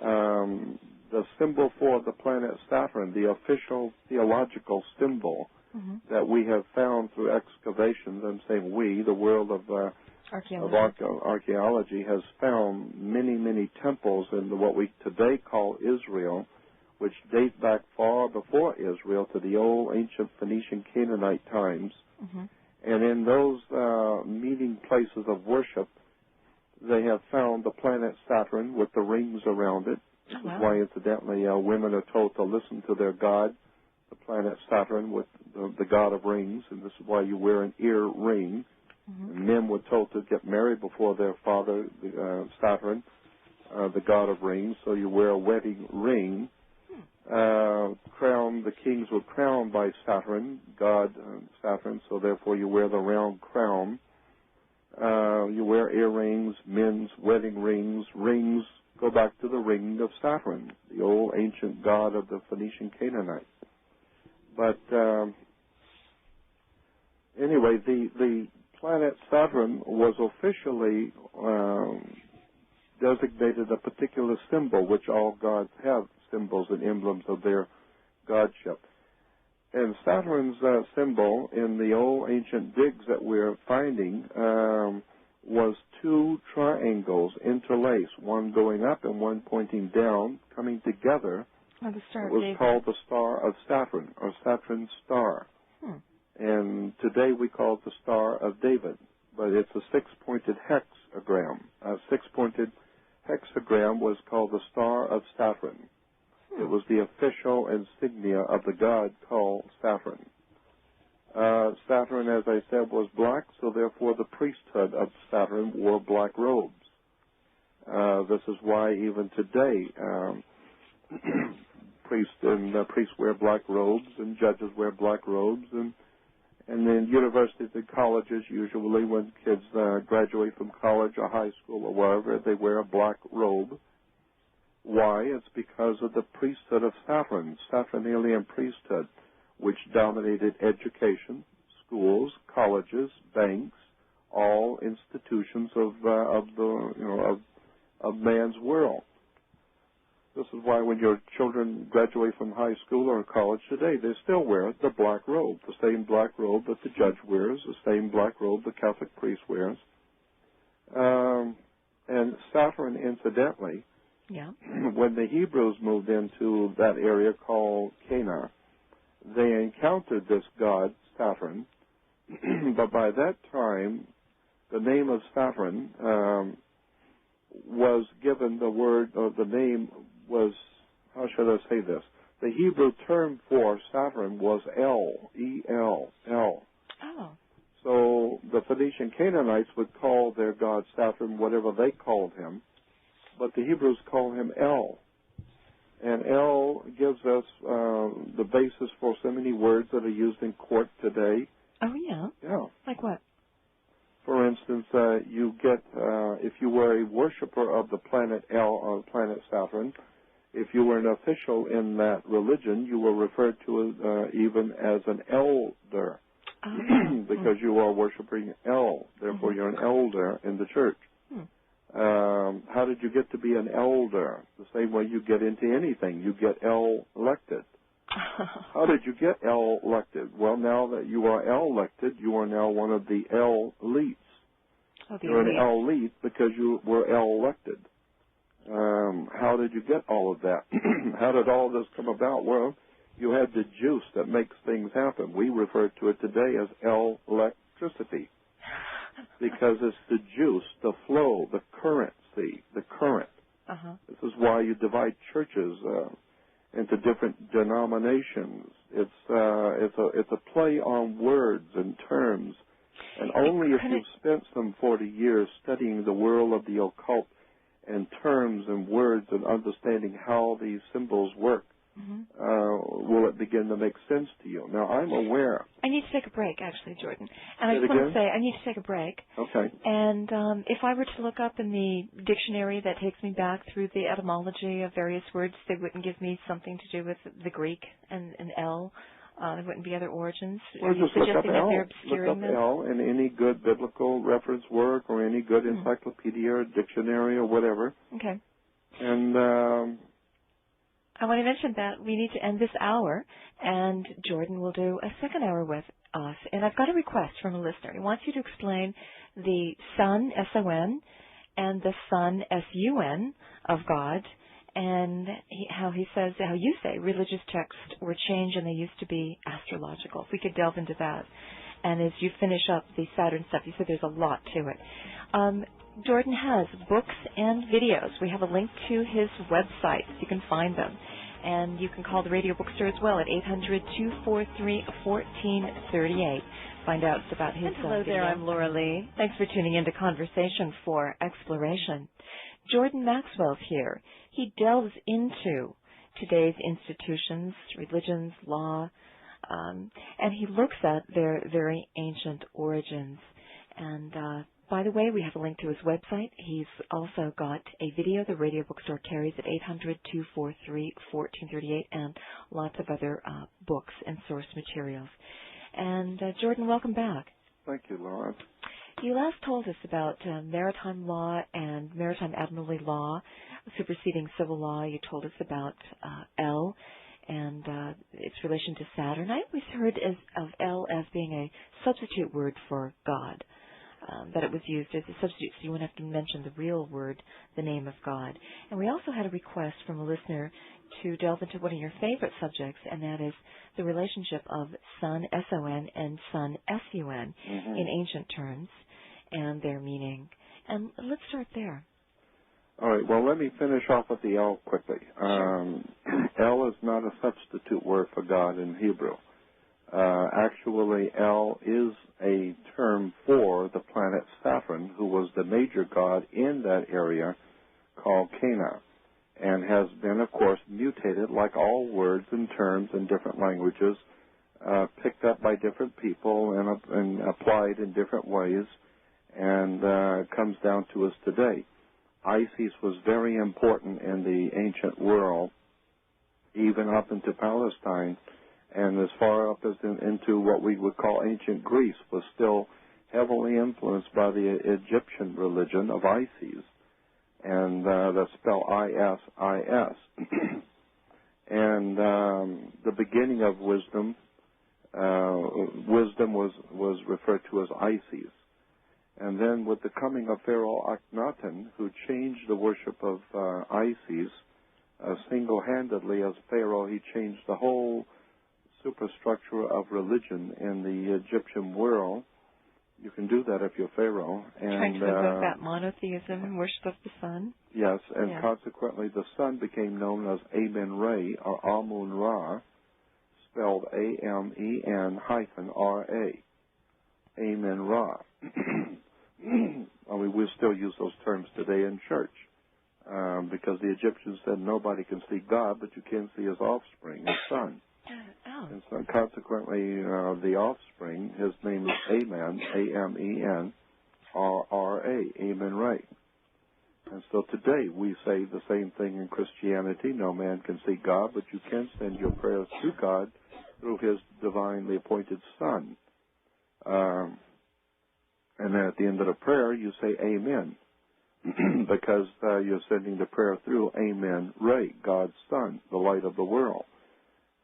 the symbol for the planet Saturn, the official theological symbol that we have found through excavations, I'm saying we, the world of archaeology, has found many, many temples in what we today call Israel, which date back far before Israel to the old ancient Phoenician Canaanite times. And in those meeting places of worship, they have found the planet Saturn with the rings around it, This wow. is why, incidentally, women are told to listen to their god, the planet Saturn, with the god of rings, and this is why you wear an ear ring. Mm-hmm. And men were told to get married before their father, Saturn, the god of rings, so you wear a wedding ring. The kings were crowned by Saturn, god Saturn, so therefore you wear the round crown. You wear earrings, men's wedding rings. Rings go back to the ring of Saturn, the old ancient god of the Phoenician Canaanites. But anyway, the planet Saturn was officially designated a particular symbol, which all gods have symbols and emblems of their godship. And Saturn's symbol in the old ancient digs that we're finding was two triangles interlaced, one going up and one pointing down, coming together. Oh, the Star it of was David. called the Star of Saturn, or Saturn's star. And today we call it the Star of David, but it's a six-pointed hexagram. A six-pointed hexagram was called the Star of Saturn. It was the official insignia of the god called Saturn. Saturn, as I said, was black, so therefore the priesthood of Saturn wore black robes. This is why even today priests wear black robes and judges wear black robes, and then universities and colleges, usually when kids graduate from college or high school or wherever, they wear a black robe. Why? It's because of the priesthood of Saturn, Saturnalian priesthood, which dominated education, schools, colleges, banks, all institutions of man's world. This is why when your children graduate from high school or college today, they still wear the black robe, the same black robe that the judge wears, the same black robe the Catholic priest wears. And Saturn, incidentally, when the Hebrews moved into that area called Canaan, they encountered this god, Saturn, but by that time, the name of Saturn was given the word, or the name was, how should I say this? The Hebrew term for Saturn was El, E-L, El. Oh. So the Phoenician Canaanites would call their god Saturn whatever they called him, but the Hebrews call him El. And El gives us the basis for so many words that are used in court today. Oh, yeah? Yeah. Like what? For instance, you get, if you were a worshiper of the planet El, or planet Saturn, if you were an official in that religion, you were referred to even as an elder, because you are worshiping El. Therefore, you're an elder in the church. How did you get to be an elder? The same way you get into anything. You get elected. How did you get elected? Well, now that you are elected, you are now one of the elites. You're an elite because you were elected. How did you get all of that? How did all of this come about? Well, you had the juice that makes things happen. We refer to it today as electricity, because it's the juice, the flow, the currency, the current. This is why you divide churches into different denominations. It's a play on words and terms, and only if you've spent some 40 years studying the world of the occult and terms and words and understanding how these symbols work, will it begin to make sense to you. Now, I'm aware. I need to take a break, actually, Jordan. And I just want to say, I need to take a break. Okay. And if I were to look up in the dictionary that takes me back through the etymology of various words, they wouldn't give me something to do with the Greek and El. There wouldn't be other origins. Well, just look up El. Look up El in any good biblical reference work or any good encyclopedia or dictionary or whatever. Okay. And I want to mention that we need to end this hour, and Jordan will do a second hour with us. And I've got a request from a listener. He wants you to explain the Son, S-O-N, and the Sun, S-U-N, of God, and how you say religious texts were changed and they used to be astrological. If we could delve into that. And as you finish up the Saturn stuff, you said there's a lot to it. Jordan has books and videos. We have a link to his website. You can find them. And you can call the Radio Bookstore as well at 800-243-1438. Find out about his Hello there, I'm Laura Lee. Thanks for tuning in to Conversation for Exploration. Jordan Maxwell's here. He delves into today's institutions, religions, law, and he looks at their very ancient origins. And by the way, we have a link to his website. He's also got a video the Radio Bookstore carries at 800-243-1438 and lots of other books and source materials. And Jordan, welcome back. Thank you, Laura. You last told us about maritime law and maritime admiralty law superseding civil law. You told us about El and its relation to Saturn. I always heard of El as being a substitute word for God, that it was used as a substitute, so you wouldn't have to mention the real word, the name of God. And we also had a request from a listener to delve into one of your favorite subjects, and that is the relationship of sun, S-O-N, and sun, S-U-N, in ancient terms, and their meaning. And let's start there. All right, well, let me finish off with the El quickly. El is not a substitute word for God in Hebrew. Actually, El is a term for the planet Saturn, who was the major god in that area called Cana, and has been, of course, mutated like all words and terms in different languages, picked up by different people and applied in different ways, and comes down to us today. Isis was very important in the ancient world, even up into Palestine, and as far up as into what we would call ancient Greece, was still heavily influenced by the Egyptian religion of Isis, and that's spelled I-S-I-S. And the beginning of wisdom was referred to as Isis. And then with the coming of Pharaoh Akhenaten, who changed the worship of Isis single-handedly as Pharaoh, he changed the whole superstructure of religion in the Egyptian world. You can do that if you're Pharaoh. And, trying to invoke that monotheism and worship of the sun? Yes, and consequently the sun became known as Amen-Ra, or Amun-Ra, spelled A-M-E-N-R-A. Amen-Ra. I mean, we still use those terms today in church because the Egyptians said nobody can see God, but you can see his offspring, his son. And so consequently, the offspring, his name is Amen, A-M-E-N-R-R-A, Amen-Ra. And so today we say the same thing in Christianity. No man can see God, but you can send your prayers to God through his divinely appointed Son. And then at the end of the prayer, you say Amen, because you're sending the prayer through Amen-Ra, God's Son, the light of the world.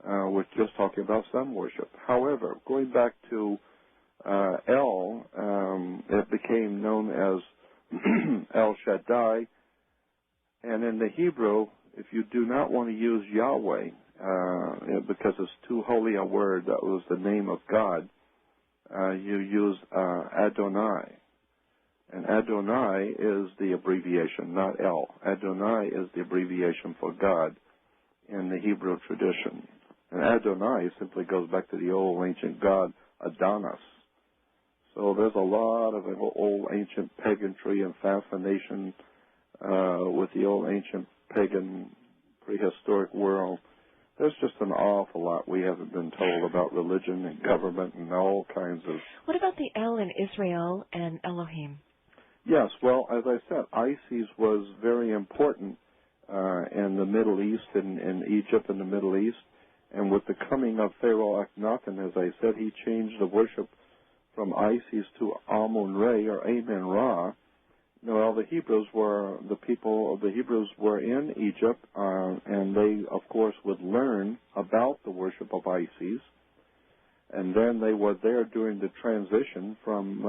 We're just talking about sun worship. However, going back to El, it became known as El Shaddai. And in the Hebrew, if you do not want to use Yahweh, because it's too holy a word, that was the name of God, you use Adonai. And Adonai is the abbreviation, not El. Adonai is the abbreviation for God in the Hebrew tradition. And Adonai simply goes back to the old ancient god Adonis. So there's a lot of old ancient paganry and fascination with the old ancient pagan prehistoric world. There's just an awful lot we haven't been told about religion and government and all kinds of... What about the El in Israel and Elohim? Yes, well, as I said, Isis was very important in the Middle East, in Egypt and the Middle East. And with the coming of Pharaoh Akhenaten, as I said, he changed the worship from Isis to Amun-Ra, or Amen-Ra. Well, the Hebrews were in Egypt, and they, of course, would learn about the worship of Isis. And then they were there during the transition from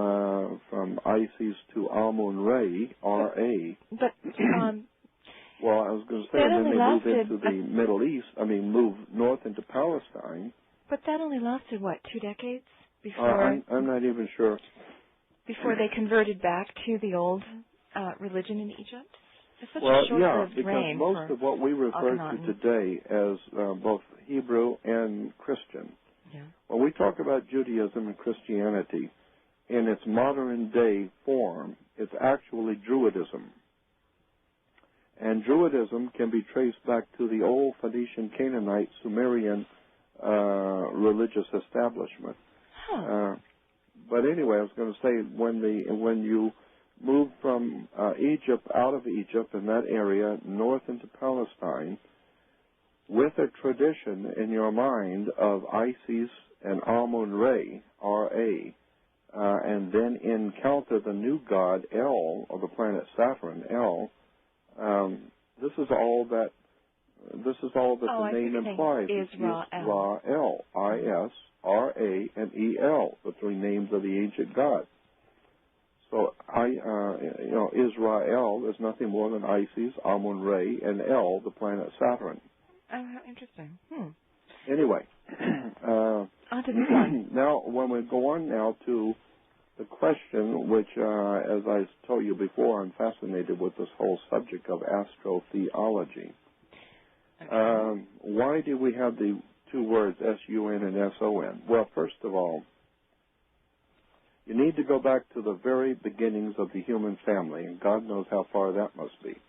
Isis to Amun-Ra, R-A. But well, I was going to say, and then they moved into the Middle East. I mean, moved north into Palestine. But that only lasted, what, 2 decades before? I'm not even sure. Before they converted back to the old religion in Egypt? It's such well, a short-lived because reign most of what we refer Akhenaten. to today as both Hebrew and Christian, when we talk about Judaism and Christianity in its modern-day form, it's actually Druidism. And Druidism can be traced back to the old Phoenician, Canaanite, Sumerian religious establishment. Huh. But anyway, I was going to say, when you move from Egypt, out of Egypt in that area, north into Palestine, with a tradition in your mind of Isis and Amun-Re, R-A, and then encounter the new god, El, of the planet Saturn, El, this is all that the name implies. Israel, I-S-R-A-N-E-L, the three names of the ancient god. So Israel is nothing more than Isis, Amun-Re, and El, the planet Saturn. Oh, how interesting. Anyway, on to this one. now when we go on now to the question, which, as I told you before, I'm fascinated with this whole subject of astrotheology. Okay. Why do we have the two words S-U-N and S-O-N? Well, first of all, you need to go back to the very beginnings of the human family, and God knows how far that must be.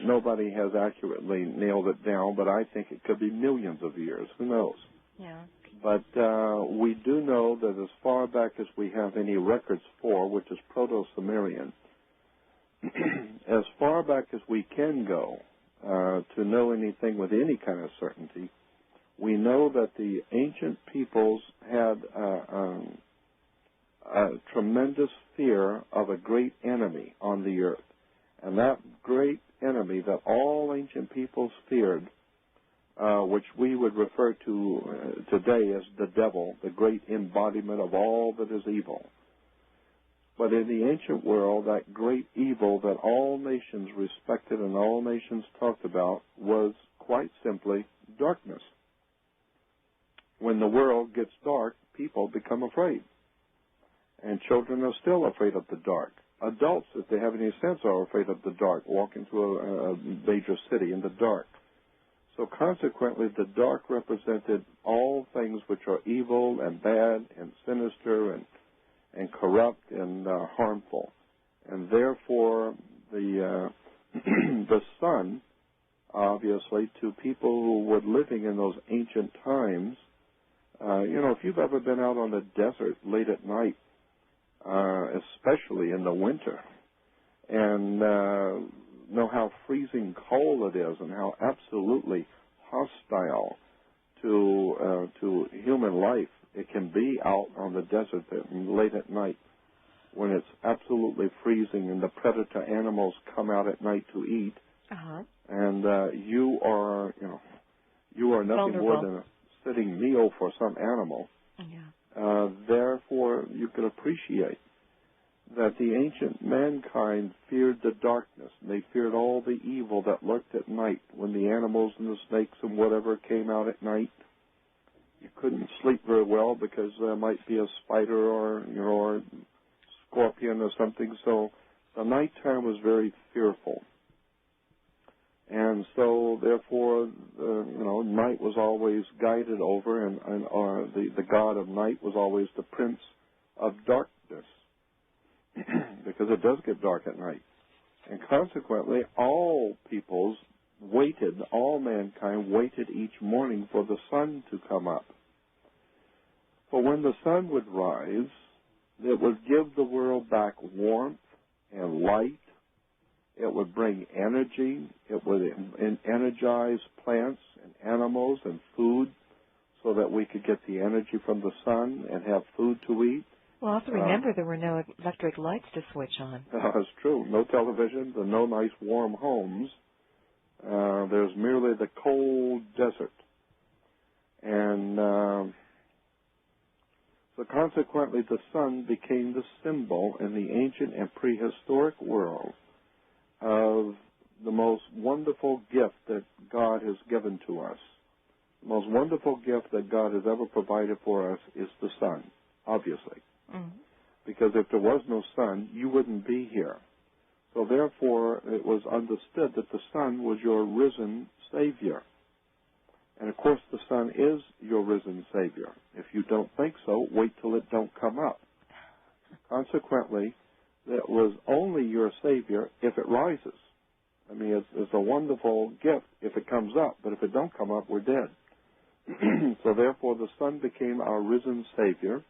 Nobody has accurately nailed it down, but I think it could be millions of years. Who knows? Yeah. But we do know that as far back as we have any records for, which is Proto-Sumerian, as far back as we can go to know anything with any kind of certainty, we know that the ancient peoples had a tremendous fear of a great enemy on the earth. And that great enemy that all ancient peoples feared, which we would refer to today as the devil, the great embodiment of all that is evil. But in the ancient world, that great evil that all nations respected and all nations talked about was quite simply darkness. When the world gets dark, people become afraid. And children are still afraid of the dark. Adults, if they have any sense, are afraid of the dark, walk into a major city in the dark. So consequently, the dark represented all things which are evil and bad and sinister and corrupt and harmful. And therefore, the the sun, obviously, to people who were living in those ancient times, if you've ever been out on the desert late at night, especially in the winter, and know how freezing cold it is and how absolutely hostile to human life it can be out on the desert late at night when it's absolutely freezing and the predator animals come out at night to eat, and you are nothing more than a sitting meal for some animal. Therefore, you can appreciate that the ancient mankind feared the darkness, and they feared all the evil that lurked at night. When the animals and the snakes and whatever came out at night, you couldn't sleep very well because there might be a spider or scorpion or something. So the nighttime was very fearful. And so, therefore, night was always guided over, and the god of night was always the prince of darkness, because it does get dark at night. And consequently, all peoples waited, all mankind waited each morning for the sun to come up. For when the sun would rise, it would give the world back warmth and light. It would bring energy. It would energize plants and animals and food so that we could get the energy from the sun and have food to eat. Well, also remember there were no electric lights to switch on. That's true. No televisions and no nice warm homes. There's merely the cold desert. And so consequently the sun became the symbol in the ancient and prehistoric world of the most wonderful gift that God has given to us. The most wonderful gift that God has ever provided for us is the sun, obviously. Because if there was no sun, you wouldn't be here. So therefore, it was understood that the sun was your risen Savior. And of course, the sun is your risen Savior. If you don't think so, wait till it don't come up. Consequently, that was only your Savior if it rises. I mean, it's a wonderful gift if it comes up, but if it don't come up, we're dead. So therefore, the sun became our risen Savior,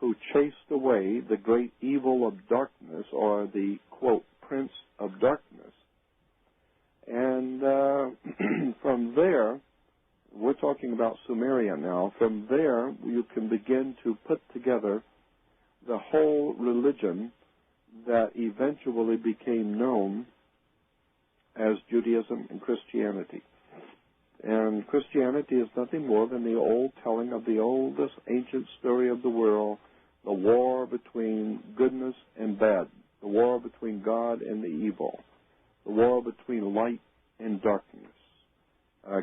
who chased away the great evil of darkness, or the, quote, prince of darkness. And from there, we're talking about Sumeria now. From there, you can begin to put together the whole religion that eventually became known as Judaism and Christianity. And Christianity is nothing more than the old telling of the oldest ancient story of the world, the war between goodness and bad, the war between God and the evil, the war between light and darkness.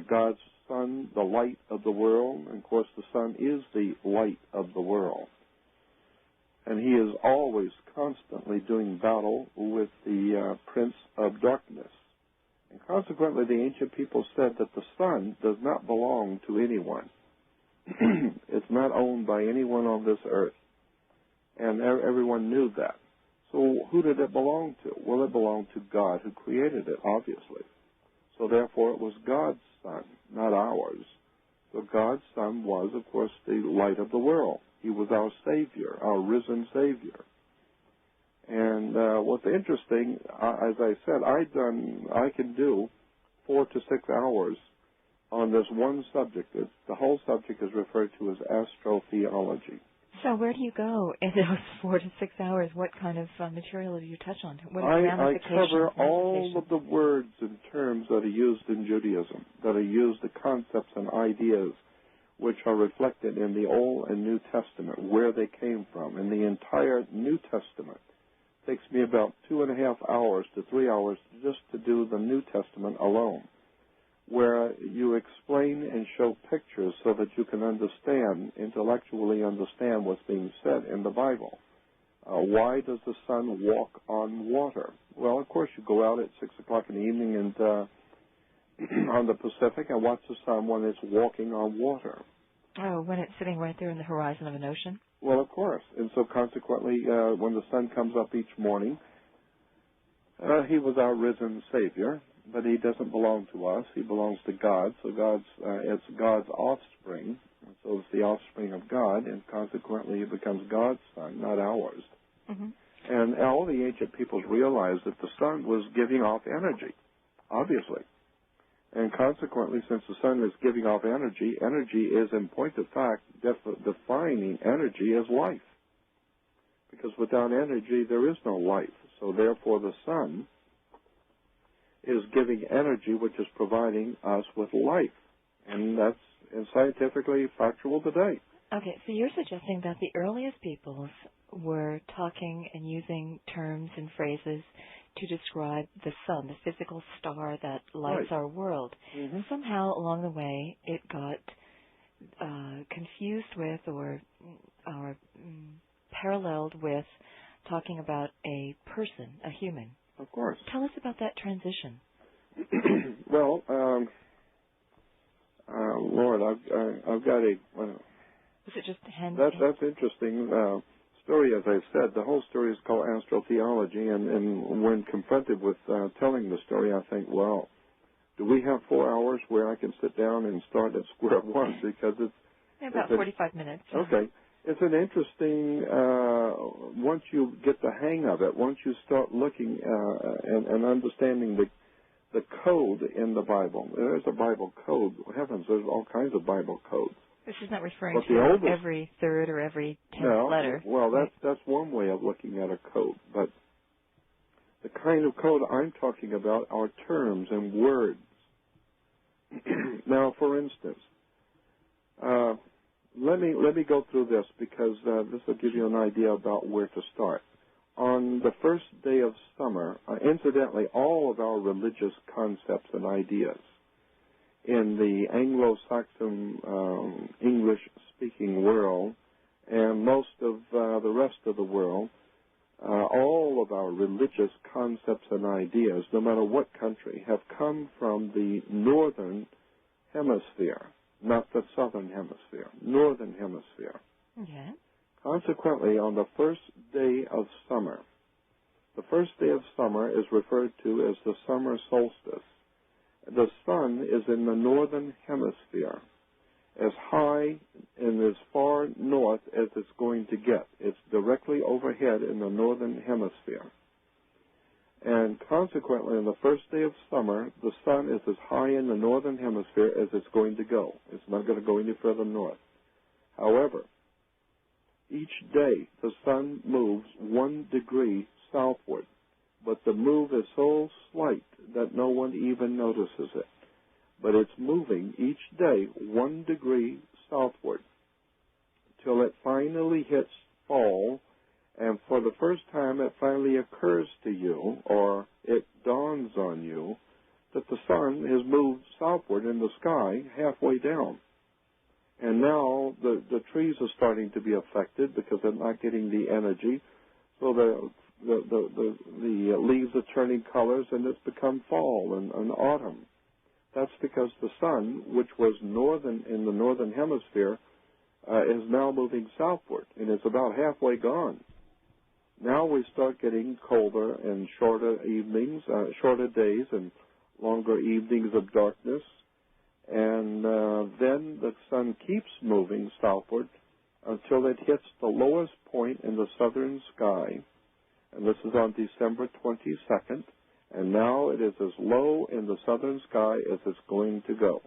God's Son, the light of the world, and of course the Son is the light of the world. And he is always constantly doing battle with the prince of darkness. And consequently, the ancient people said that the sun does not belong to anyone. It's not owned by anyone on this earth. And everyone knew that. So who did it belong to? Well, it belonged to God, who created it, obviously. So therefore, it was God's sun, not ours. So God's Son was, of course, the light of the world. He was our Savior, our risen Savior. And what's interesting, as I said, I can do 4 to 6 hours on this one subject. The whole subject is referred to as astrotheology. So where do you go in those 4 to 6 hours? What kind of material do you touch on? What I cover all of the words and terms that are used in Judaism, that are used, the concepts and ideas which are reflected in the Old and New Testament, where they came from. In the entire New Testament, it takes me about 2.5 hours to 3 hours just to do the New Testament alone, where you explain and show pictures so that you can intellectually understand what's being said in the Bible. Why does the sun walk on water? Well, of course, you go out at 6 o'clock in the evening and on the Pacific and watch the sun when it's walking on water. Oh, when it's sitting right there in the horizon of an ocean? Well, of course. And so consequently, when the sun comes up each morning, he was our risen Savior. But he doesn't belong to us. He belongs to God. So it's God's offspring. And so it's the offspring of God, and consequently it becomes God's Son, not ours. Mm-hmm. And all the ancient peoples realized that the sun was giving off energy, obviously. And consequently, since the sun is giving off energy, energy is, in point of fact, defining energy as life. Because without energy, there is no life. So therefore, the sun is giving energy, which is providing us with life. And that's scientifically factual today. Okay, so you're suggesting that the earliest peoples were talking and using terms and phrases to describe the sun, the physical star that lights our world. Mm-hmm. Somehow along the way it got confused with or paralleled with talking about a person, a human. Of course. Tell us about that transition. Well, Lord, I've got a... Was it just hand? That's interesting story, as I've said. The whole story is called astrotheology, and when confronted with telling the story, I think, well, do we have 4 hours where I can sit down and start at square one? Because it's... About 45 minutes. Okay. It's an interesting, once you get the hang of it, once you start looking and understanding the code in the Bible. There's a Bible code. Heavens, there's all kinds of Bible codes. This is not referring to every third or every 10th letter. Well, that's one way of looking at a code. But the kind of code I'm talking about are terms and words. Now, for instance, let me go through this because this will give you an idea about where to start. On the first day of summer, incidentally, all of our religious concepts and ideas in the Anglo-Saxon English-speaking world and most of the rest of the world all of our religious concepts and ideas, no matter what country, have come from the northern hemisphere, not the southern hemisphere, northern hemisphere. Okay. Consequently, on the first day of summer, the first day of summer is referred to as the summer solstice. The sun is in the northern hemisphere, as high and as far north as it's going to get. It's directly overhead in the northern hemisphere. And consequently, on the first day of summer, the sun is as high in the northern hemisphere as it's going to go. It's not going to go any further north. However, each day the sun moves 1 degree southward, but the move is so slight that no one even notices it. But it's moving each day 1 degree southward till it finally hits fall, and for the first time it finally occurs to you, or it dawns on you, that the sun has moved southward in the sky halfway down. And now the trees are starting to be affected because they're not getting the energy, so the leaves are turning colors, and it's become fall and autumn. That's because the sun, which was in the northern hemisphere, is now moving southward, and it's about halfway gone. Now we start getting colder and shorter evenings, shorter days, and longer evenings of darkness. And then the sun keeps moving southward until it hits the lowest point in the southern sky. And this is on December 22nd. And now it is as low in the southern sky as it's going to go.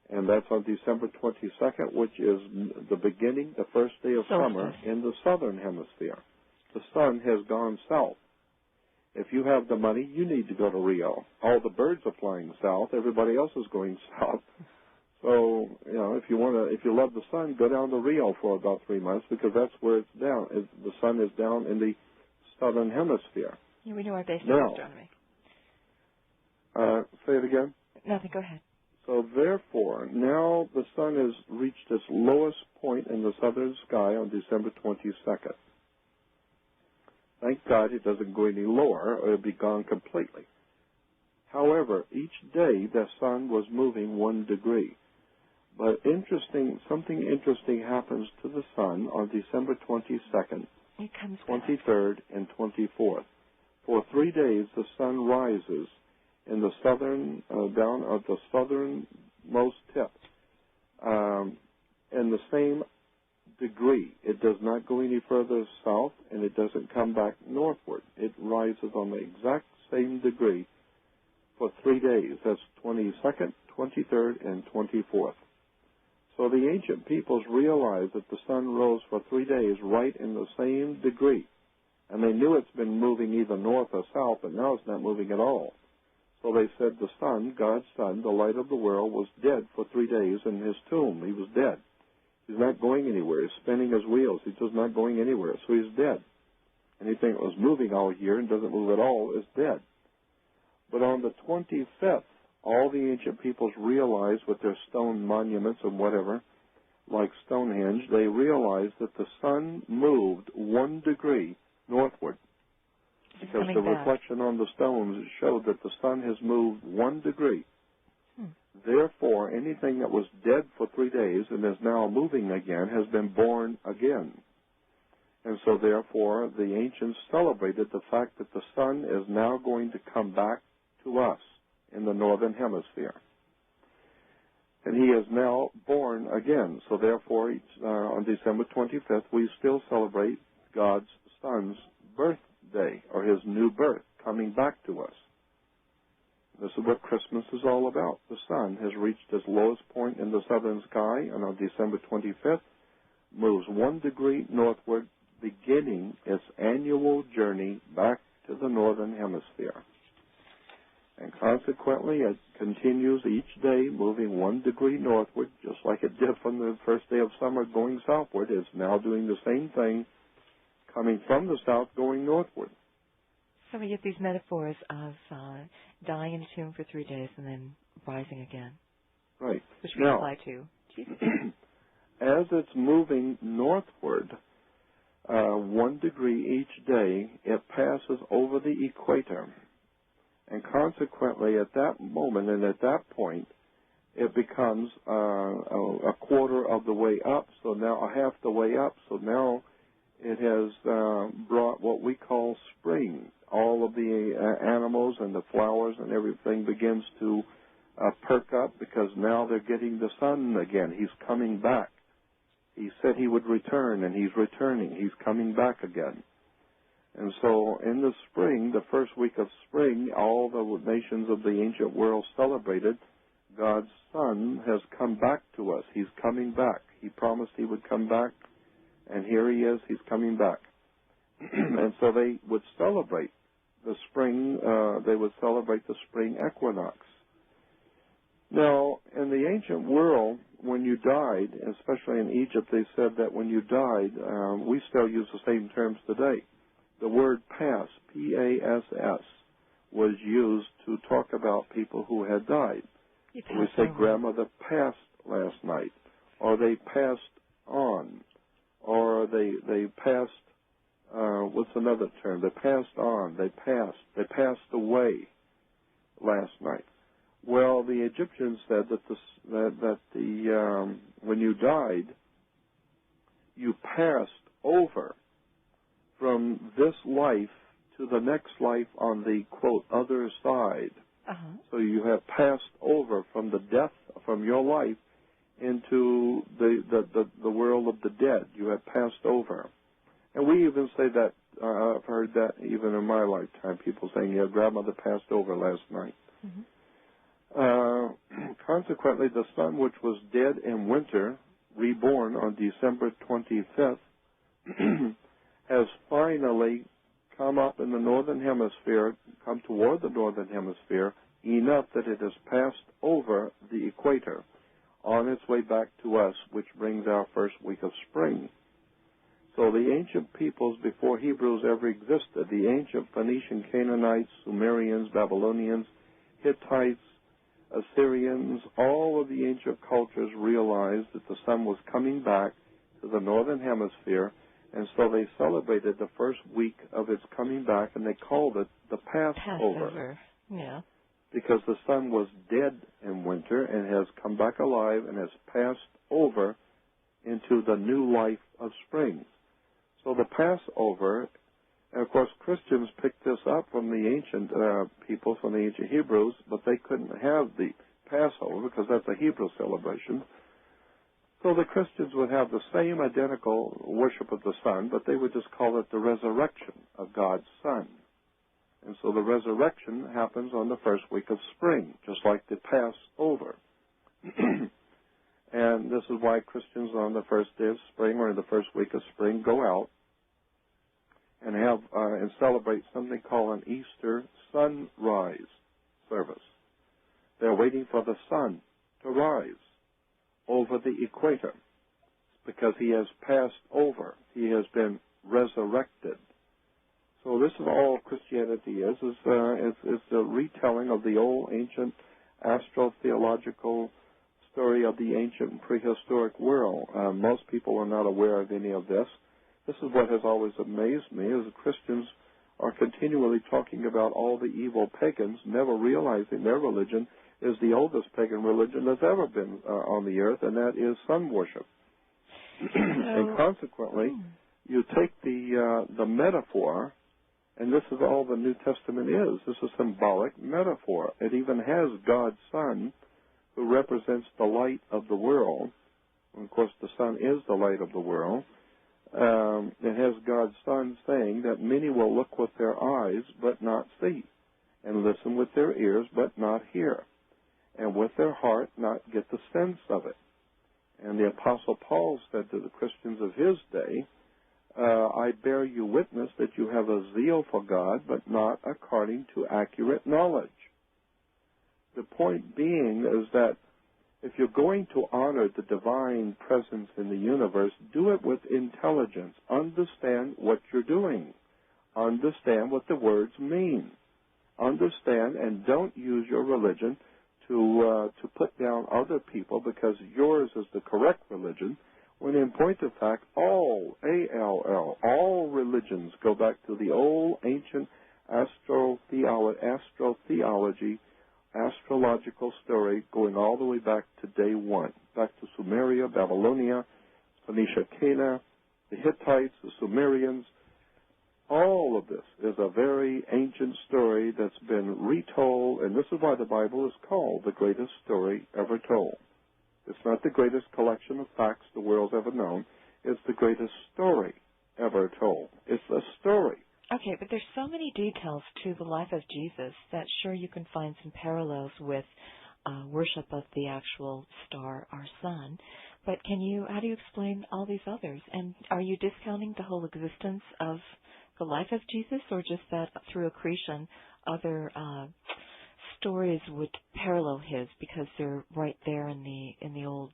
And that's on December 22nd, which is the beginning, the first day of summer in the southern hemisphere. The sun has gone south. If you have the money, you need to go to Rio. All the birds are flying south. Everybody else is going south. So, if you love the sun, go down to Rio for about 3 months, because that's where it's down. The sun is down in the southern hemisphere. Yeah, we know our basic astronomy. Say it again? Nothing, go ahead. So therefore, now the sun has reached its lowest point in the southern sky on December 22nd. Thank God it doesn't go any lower, or it'll be gone completely. However, each day the sun was moving 1 degree. But something interesting happens to the sun on December 22nd, 23rd, and 24th. For 3 days, the sun rises in the southern, down at the southernmost tip, in the same degree. It does not go any further south, and it doesn't come back northward. It rises on the exact same degree for 3 days. That's 22nd, 23rd, and 24th. So the ancient peoples realized that the sun rose for 3 days right in the same degree. And they knew it's been moving either north or south, but now it's not moving at all. So they said the sun, God's son, the light of the world, was dead for 3 days in his tomb. He was dead. He's not going anywhere. He's spinning his wheels. He's just not going anywhere. So he's dead. Anything that was moving all year and doesn't move at all is dead. But on the 25th, all the ancient peoples realized with their stone monuments and whatever, like Stonehenge, they realized that the sun moved 1 degree northward. Because the reflection on the stones showed that the sun has moved 1 degree. Therefore, anything that was dead for 3 days and is now moving again has been born again. And so, therefore, the ancients celebrated the fact that the sun is now going to come back to us in the northern hemisphere. And he is now born again. So, therefore, on December 25th, we still celebrate God's son's birthday, or his new birth, coming back to us. This is what Christmas is all about. The sun has reached its lowest point in the southern sky, and on December 25th, moves 1 degree northward, beginning its annual journey back to the northern hemisphere. And consequently, it continues each day, moving 1 degree northward, just like it did from the first day of summer going southward. It's now doing the same thing, coming from the south, going northward. So we get these metaphors of dying in a tomb for 3 days and then rising again. Right. Which we apply to Jesus. As it's moving northward, 1 degree each day, it passes over the equator. And consequently, at that moment and at that point, it becomes a quarter of the way up, so now half the way up, so now it has brought what we call spring. All of the animals and the flowers and everything begins to perk up because now they're getting the sun again. He's coming back. He said he would return, and he's returning. He's coming back again. And so in the spring, the first week of spring, all the nations of the ancient world celebrated God's Son has come back to us. He's coming back. He promised he would come back, and here he is. He's coming back. And so they would celebrate the spring. They would celebrate the spring equinox. Now, in the ancient world, when you died, especially in Egypt, they said that when you died, we still use the same terms today. The word pass, P-A-S-S, was used to talk about people who had died. We say grandmother passed last night, or they passed on, or they passed, what's another term? They passed on, they passed away last night. Well, the Egyptians said that when you died, you passed over from this life to the next life on the, quote, other side. So you have passed over from the death, from your life, into the world of the dead. You have passed over. And we even say that, I've heard that even in my lifetime, people saying, yeah, grandmother passed over last night. Consequently, the sun, which was dead in winter, reborn on December 25th, has finally come up in the northern hemisphere, come toward the northern hemisphere, enough that it has passed over the equator on its way back to us, which brings our first week of spring. So the ancient peoples before Hebrews ever existed, the ancient Phoenician, Canaanites, Sumerians, Babylonians, Hittites, Assyrians, all of the ancient cultures realized that the sun was coming back to the northern hemisphere, and so they celebrated the first week of its coming back, and they called it the Passover. Yeah. Because the sun was dead in winter and has come back alive and has passed over into the new life of spring. So the Passover, and of course Christians picked this up from the ancient people, from the ancient Hebrews, but they couldn't have the Passover because that's a Hebrew celebration. So the Christians would have the same identical worship of the sun, but they would just call it the resurrection of God's Son. And so the resurrection happens on the first week of spring, just like the Passover. And this is why Christians on the first day of spring or in the first week of spring go out and have and celebrate something called an Easter sunrise service. They're waiting for the sun to rise over the equator because he has passed over. He has been resurrected. So this is all Christianity is. It's a retelling of the old ancient astrotheological story of the ancient prehistoric world. Most people are not aware of any of this. This is what has always amazed me, is Christians are continually talking about all the evil pagans, never realizing their religion is the oldest pagan religion that's ever been on the earth, and that is sun worship. And consequently, you take the metaphor, and this is all the New Testament is. This is symbolic metaphor. It even has God's Son, who represents the light of the world. And of course, the sun is the light of the world. It has God's Son saying that many will look with their eyes but not see, and listen with their ears but not hear, and with their heart not get the sense of it. And the Apostle Paul said to the Christians of his day, I bear you witness that you have a zeal for God, but not according to accurate knowledge. The point being is that if you're going to honor the divine presence in the universe, do it with intelligence. Understand what you're doing. Understand what the words mean. Understand, and don't use your religion to put down other people because yours is the correct religion when in point of fact, all, A-L-L, all religions go back to the old ancient astrotheology, astrological story, going all the way back to day one, back to Sumeria, Babylonia, Phoenicia, Cana, the Hittites, the Sumerians. All of this is a very ancient story that's been retold, and this is why the Bible is called the greatest story ever told. It's not the greatest collection of facts the world's ever known. It's the greatest story ever told. It's a story. Okay, but there's so many details to the life of Jesus that sure you can find some parallels with worship of the actual star, our sun. But how do you explain all these others? And are you discounting the whole existence of the life of Jesus, or just that through accretion other stories would parallel his because they're right there in the old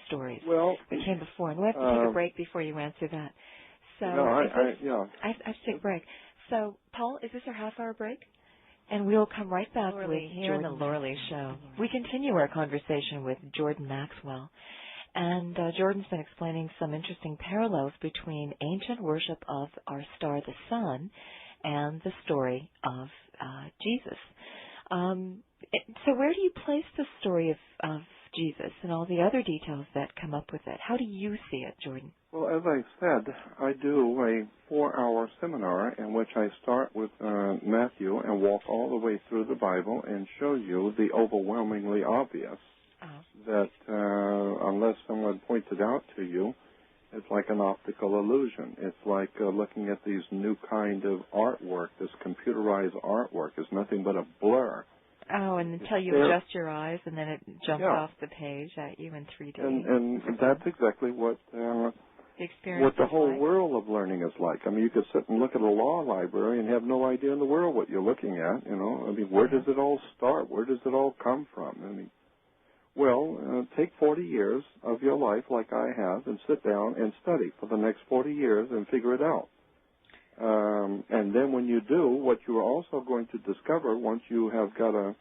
stories that came before? And we have to take a break before you answer that. So I have to take a break. So, Paul, is this our half-hour break? And we'll come right back with here on the Laura Lee Show. We continue our conversation with Jordan Maxwell. And Jordan's been explaining some interesting parallels between ancient worship of our star, the sun, and the story of Jesus. So where do you place the story of Jesus and all the other details that come up with it? How do you see it, Jordan? Well, as I said, I do a 4-hour seminar in which I start with Matthew and walk all the way through the Bible and show you the overwhelmingly obvious that unless someone points it out to you, it's like an optical illusion. It's like looking at these new kind of artwork, this computerized artwork is nothing but a blur. Oh, and until you adjust your eyes and then it jumps off the page at you in 3D. And that's exactly what the whole world of learning is like. I mean, you could sit and look at a law library and have no idea in the world what you're looking at, you know. I mean, where does it all start? Where does it all come from? I mean, take 40 years of your life like I have and sit down and study for the next 40 years and figure it out. And then when you do, what you are also going to discover once you have got a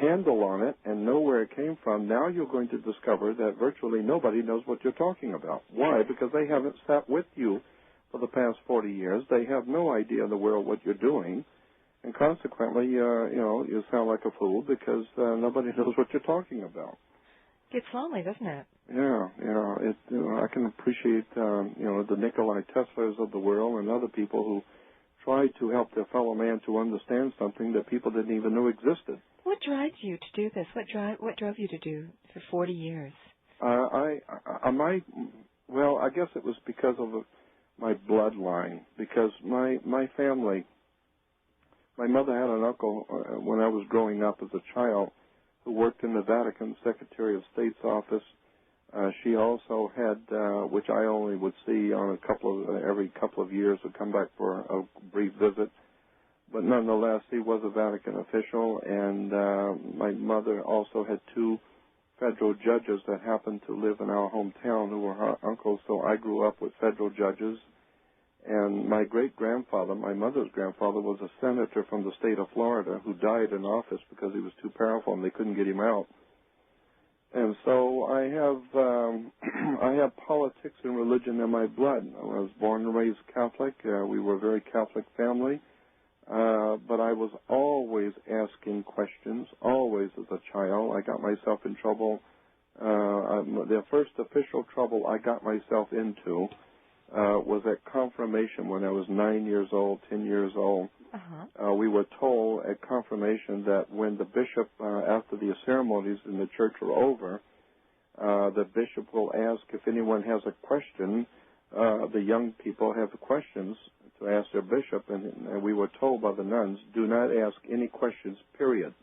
handle on it and know where it came from, now you're going to discover that virtually nobody knows what you're talking about. Why? Because they haven't sat with you for the past 40 years. They have no idea in the world what you're doing. And consequently, you sound like a fool because nobody knows what you're talking about. It's lonely, doesn't it? Yeah, I can appreciate, the Nikolai Teslas of the world and other people who try to help their fellow man to understand something that people didn't even know existed. What drives you to do this? What drove you to do for 40 years? I guess it was because of my bloodline, because my family, my mother had an uncle when I was growing up as a child who worked in the Vatican Secretary of State's office. She also had, which I only would see on every couple of years, would come back for a brief visit. But nonetheless, he was a Vatican official, and my mother also had 2 federal judges that happened to live in our hometown who were her uncles, so I grew up with federal judges. And my great-grandfather, my mother's grandfather, was a senator from the state of Florida who died in office because he was too powerful and they couldn't get him out. And so I have politics and religion in my blood. I was born and raised Catholic. We were a very Catholic family. But I was always asking questions, always as a child. I got myself in trouble. The first official trouble I got myself into was at confirmation when I was 9 years old, 10 years old. We were told at confirmation that when the bishop, after the ceremonies in the church are over, the bishop will ask if anyone has a question. The young people have questions to ask their bishop, and we were told by the nuns, do not ask any questions, period.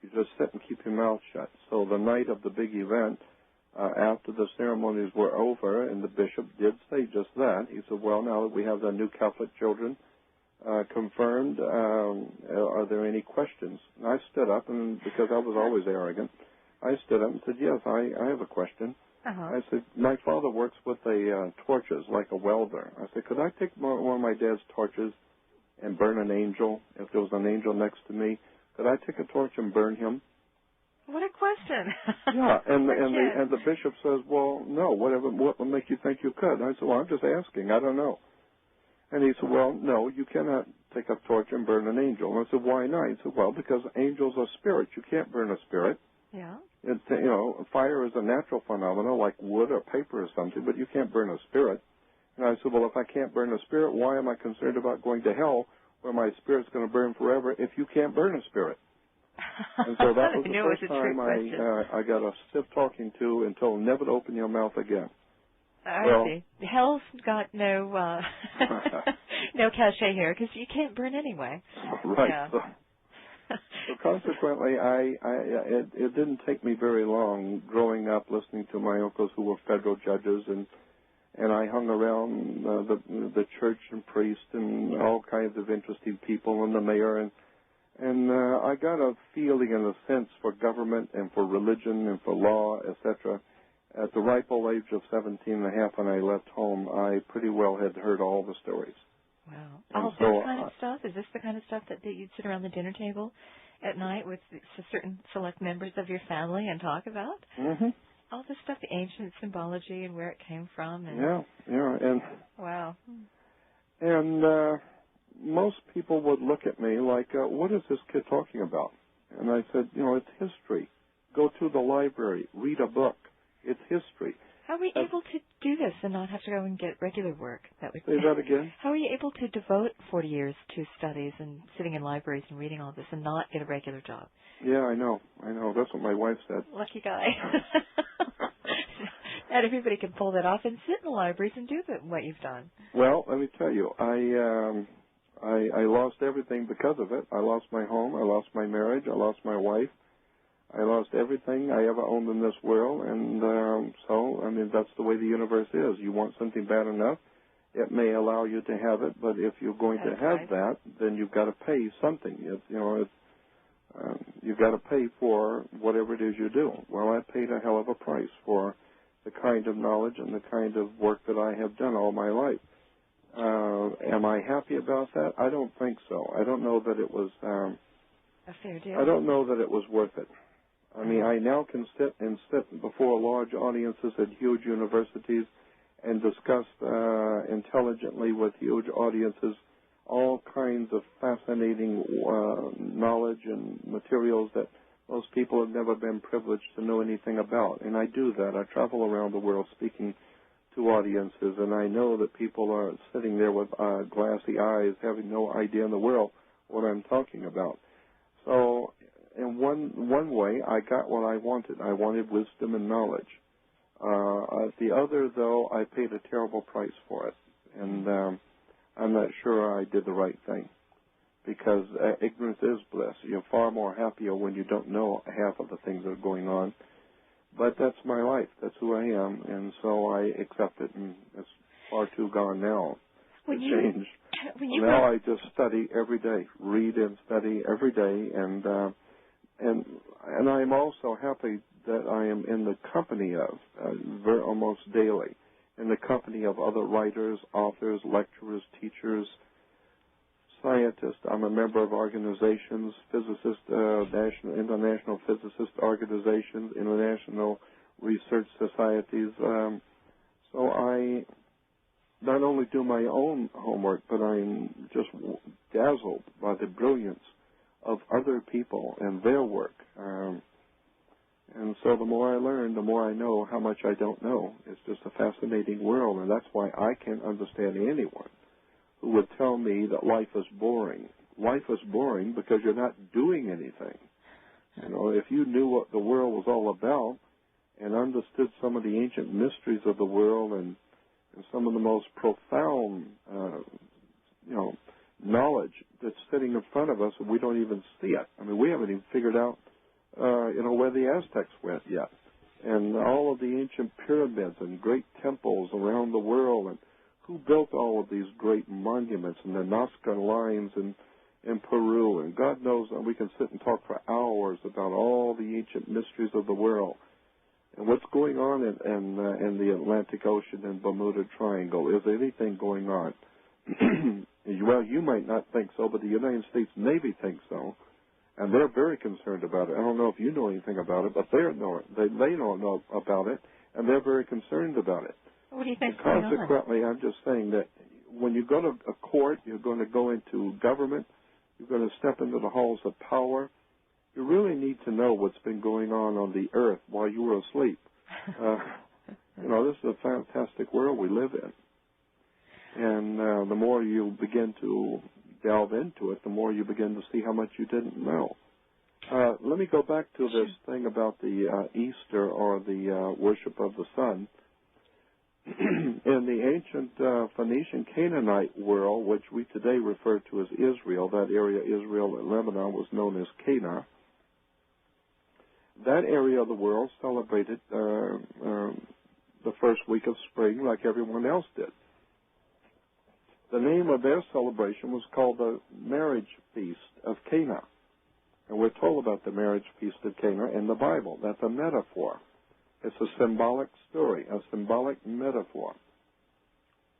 You just sit and keep your mouth shut. So the night of the big event, after the ceremonies were over, and the bishop did say just that, he said, well, now that we have the new Catholic children confirmed, are there any questions? And I stood up, and because I was always arrogant, I stood up and said, yes, I have a question. I said, my father works with torches, like a welder. I said, could I take one of my dad's torches and burn an angel? If there was an angel next to me, could I take a torch and burn him? What a question. Yeah, and Poor the bishop says, well, no, what would make you think you could? I said, well, I'm just asking. I don't know. And he said, well, no, you cannot take a torch and burn an angel. And I said, why not? He said, well, because angels are spirits. You can't burn a spirit. Yeah. Fire is a natural phenomenon like wood or paper or something, but you can't burn a spirit. And I said, well, if I can't burn a spirit, why am I concerned about going to hell where my spirit's going to burn forever if you can't burn a spirit? And so that was the first time I got a stiff talking to until never to open your mouth again. I see. Hell's got no no cachet here because you can't burn anyway. Right. Yeah. So consequently, it didn't take me very long growing up listening to my uncles who were federal judges, and I hung around the church and priest and all kinds of interesting people and the mayor, and I got a feeling and a sense for government and for religion and for law, etc. At the ripe old age of 17 and a half when I left home, I pretty well had heard all the stories. Wow. And All this kind of stuff? Is this the kind of stuff that you'd sit around the dinner table at night with certain select members of your family and talk about? Mm-hmm. All this stuff, the ancient symbology and where it came from. And Yeah. And wow. And most people would look at me like, what is this kid talking about? And I said, it's history. Go to the library, read a book. It's history. How are we able to do this and not have to go and get regular work? Say that again? How are you able to devote 40 years to studies and sitting in libraries and reading all this and not get a regular job? Yeah, I know. That's what my wife said. Lucky guy. Not everybody can pull that off and sit in the libraries and do what you've done. Well, let me tell you, I lost everything because of it. I lost my home. I lost my marriage. I lost my wife. I lost everything I ever owned in this world, and that's the way the universe is. You want something bad enough, it may allow you to have it, but if you're going to have that, then you've got to pay something. You've got to pay for whatever it is you do. Well, I paid a hell of a price for the kind of knowledge and the kind of work that I have done all my life. Am I happy about that? I don't think so. I don't know that it was a fair deal. I don't know that it was worth it. I mean, I now can sit before large audiences at huge universities and discuss intelligently with huge audiences all kinds of fascinating knowledge and materials that most people have never been privileged to know anything about. And I do that. I travel around the world speaking to audiences, and I know that people are sitting there with glassy eyes, having no idea in the world what I'm talking about. So in one way, I got what I wanted. I wanted wisdom and knowledge. The other, though, I paid a terrible price for it. And I'm not sure I did the right thing, because ignorance is bliss. You're far more happier when you don't know half of the things that are going on. But that's my life. That's who I am. And so I accept it, and it's far too gone now to change. Now I just study every day, read and study every day, and I'm also happy that I am in the company of, almost daily, in the company of other writers, authors, lecturers, teachers, scientists. I'm a member of organizations, physicists, international physicist organizations, international research societies. So I not only do my own homework, but I'm just dazzled by the brilliance of other people and their work. And so the more I learn, the more I know how much I don't know. It's just a fascinating world, and that's why I can't understand anyone who would tell me that life is boring. Life is boring because you're not doing anything. If you knew what the world was all about and understood some of the ancient mysteries of the world and some of the most profound, knowledge that's sitting in front of us, and we don't even see it. I mean, we haven't even figured out, where the Aztecs went yet, and all of the ancient pyramids and great temples around the world, and who built all of these great monuments and the Nazca lines in Peru, and God knows, we can sit and talk for hours about all the ancient mysteries of the world. And what's going on in the Atlantic Ocean and Bermuda Triangle? Is anything going on? Well, you might not think so, but the United States Navy thinks so. And they're very concerned about it. I don't know if you know anything about it, but they don't know about it, and they're very concerned about it. What do you think? Consequently, I'm just saying that when you go to a court, you're going to go into government, you're going to step into the halls of power. You really need to know what's been going on the earth while you were asleep. This is a fantastic world we live in. And the more you begin to delve into it, the more you begin to see how much you didn't know. Let me go back to this thing about the Easter or the worship of the sun. In the ancient Phoenician Canaanite world, which we today refer to as Israel, that area, Israel and Lebanon, was known as Cana. That area of the world celebrated the first week of spring like everyone else did. The name of their celebration was called the Marriage Feast of Cana. And we're told about the Marriage Feast of Cana in the Bible. That's a metaphor. It's a symbolic story, a symbolic metaphor.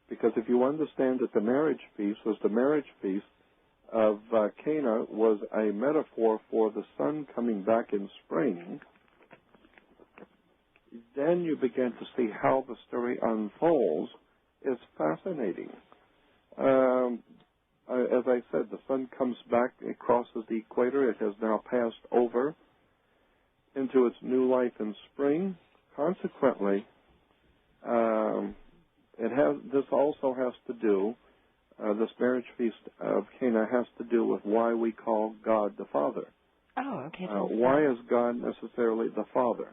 Because if you understand that the marriage feast was the marriage feast of Cana was a metaphor for the sun coming back in spring, then you begin to see how the story unfolds. It's fascinating. As I said, the sun comes back, it crosses the equator. It has now passed over into its new life in spring. Consequently, this also has to do, this marriage feast of Cana has to do with why we call God the Father. Oh, okay. Why is God necessarily the Father?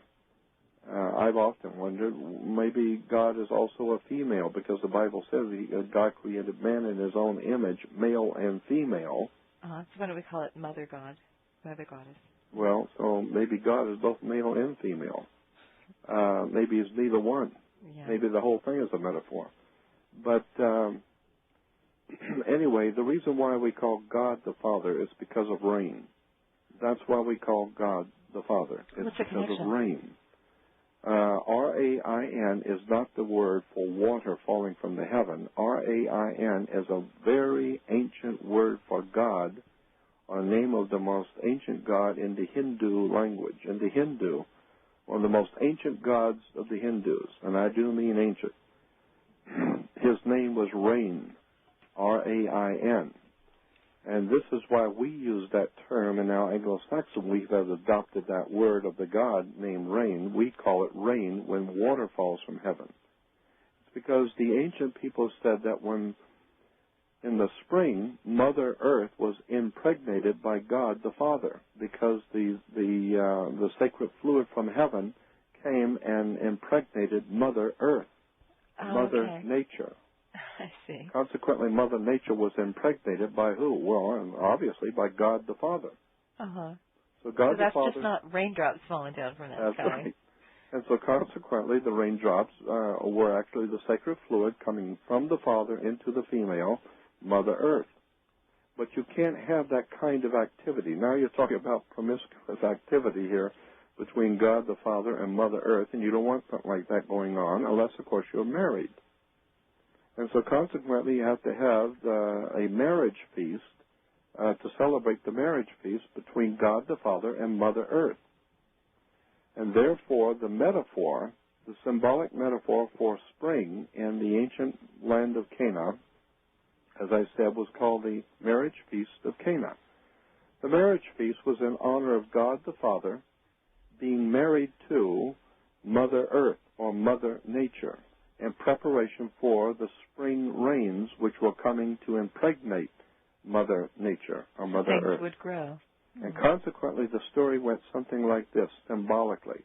I've often wondered, maybe God is also a female, because the Bible says God created man in his own image, male and female. So why don't we call it Mother God, Mother Goddess? Well, so maybe God is both male and female. Maybe it's neither one. Yeah. Maybe the whole thing is a metaphor. But anyway, the reason why we call God the Father is because of rain. That's why we call God the Father. It's because of rain. R-A-I-N is not the word for water falling from the heaven. R-A-I-N is a very ancient word for God, or name of the most ancient god in the Hindu language. In the Hindu, one of the most ancient gods of the Hindus, and I do mean ancient, his name was Rain, R-A-I-N. And this is why we use that term in our Anglo-Saxon. We have adopted that word of the god named rain. We call it rain when water falls from heaven. It's because the ancient people said that when in the spring, Mother Earth was impregnated by God the Father, because the sacred fluid from heaven came and impregnated Mother Earth, Mother Nature. I see. Consequently, Mother Nature was impregnated by who? Well, obviously by God the Father. Uh-huh. So God the Father. That's just not raindrops falling down from that sky. That's right. And so consequently, the raindrops were actually the sacred fluid coming from the Father into the female, Mother Earth. But you can't have that kind of activity. Now you're talking about promiscuous activity here between God the Father and Mother Earth, and you don't want something like that going on unless, of course, you're married. And so consequently, you have to have a marriage feast to celebrate the marriage feast between God the Father and Mother Earth. And therefore, the metaphor, the symbolic metaphor for spring in the ancient land of Cana, as I said, was called the Marriage Feast of Cana. The marriage feast was in honor of God the Father being married to Mother Earth, or Mother Nature, in preparation for the spring rains which were coming to impregnate Mother Nature, or Mother Earth. Things would grow. And consequently, the story went something like this, symbolically,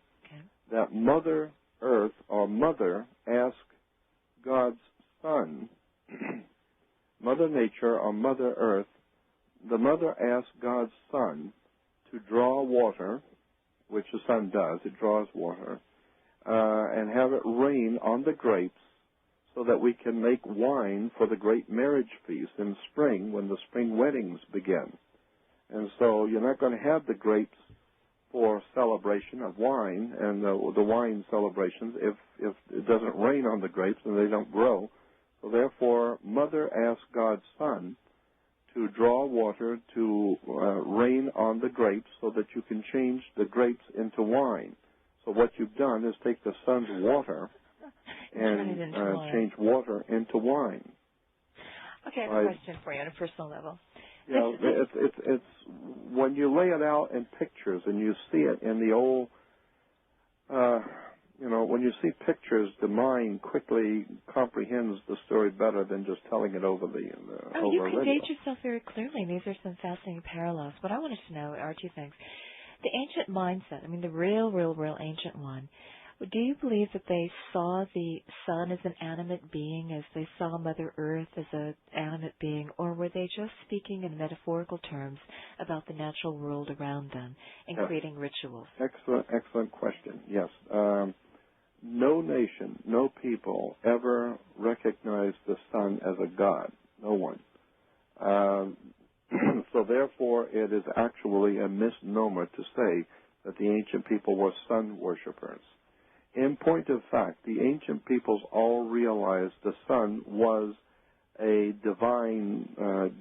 that Mother Earth, or Mother, asked God's Son, Mother Nature, or Mother Earth, the Mother asked God's Son to draw water, which the sun does, it draws water, and have it rain on the grapes so that we can make wine for the great marriage feast in spring when the spring weddings begin. And so you're not going to have the grapes for celebration of wine and the wine celebrations if it doesn't rain on the grapes and they don't grow. So therefore, Mother asked God's Son to draw water to rain on the grapes so that you can change the grapes into wine. So what you've done is take the sun's water and change water into wine. Okay, I have a question for you on a personal level. Yeah, it's when you lay it out in pictures and you see it in the old, when you see pictures, the mind quickly comprehends the story better than just telling it over the over you radio. conveyed yourself very clearly. These are some fascinating parallels. What I wanted to know are two things. The ancient mindset, I mean the real ancient one, do you believe that they saw the sun as an animate being, as they saw Mother Earth as an animate being, or were they just speaking in metaphorical terms about the natural world around them and creating rituals? Excellent question. Yes. No nation, no people ever recognized the sun as a god. No one. So therefore, it is actually a misnomer to say that the ancient people were sun worshippers. In point of fact, the ancient peoples all realized the sun was a divine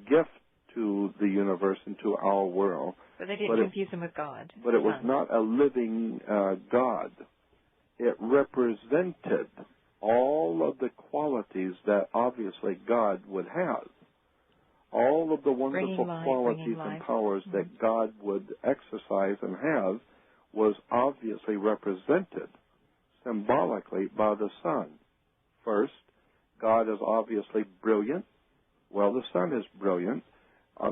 gift to the universe and to our world. But they didn't confuse him with God. But it was not a living God. It represented all of the qualities that obviously God would have. All of the wonderful qualities and powers that God would exercise and have was obviously represented symbolically by the sun. First, God is obviously brilliant. Well, the sun is brilliant.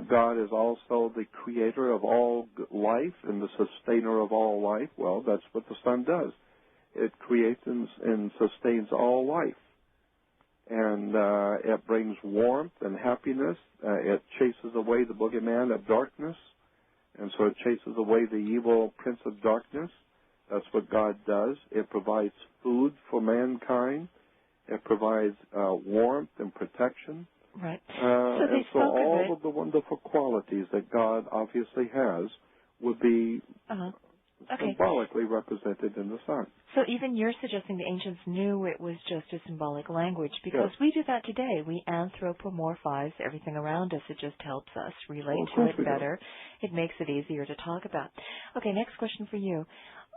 God is also the creator of all life and the sustainer of all life. Well, that's what the sun does. It creates and sustains all life. And it brings warmth and happiness. It chases away the boogeyman of darkness. And so it chases away the evil prince of darkness. That's what God does. It provides food for mankind. It provides warmth and protection. Right. So all of the wonderful qualities that God obviously has would be symbolically represented in the sun. So even you're suggesting the ancients knew it was just a symbolic language, because we do that today. We anthropomorphize everything around us. It just helps us relate to it better. It makes it easier to talk about. Okay, next question for you.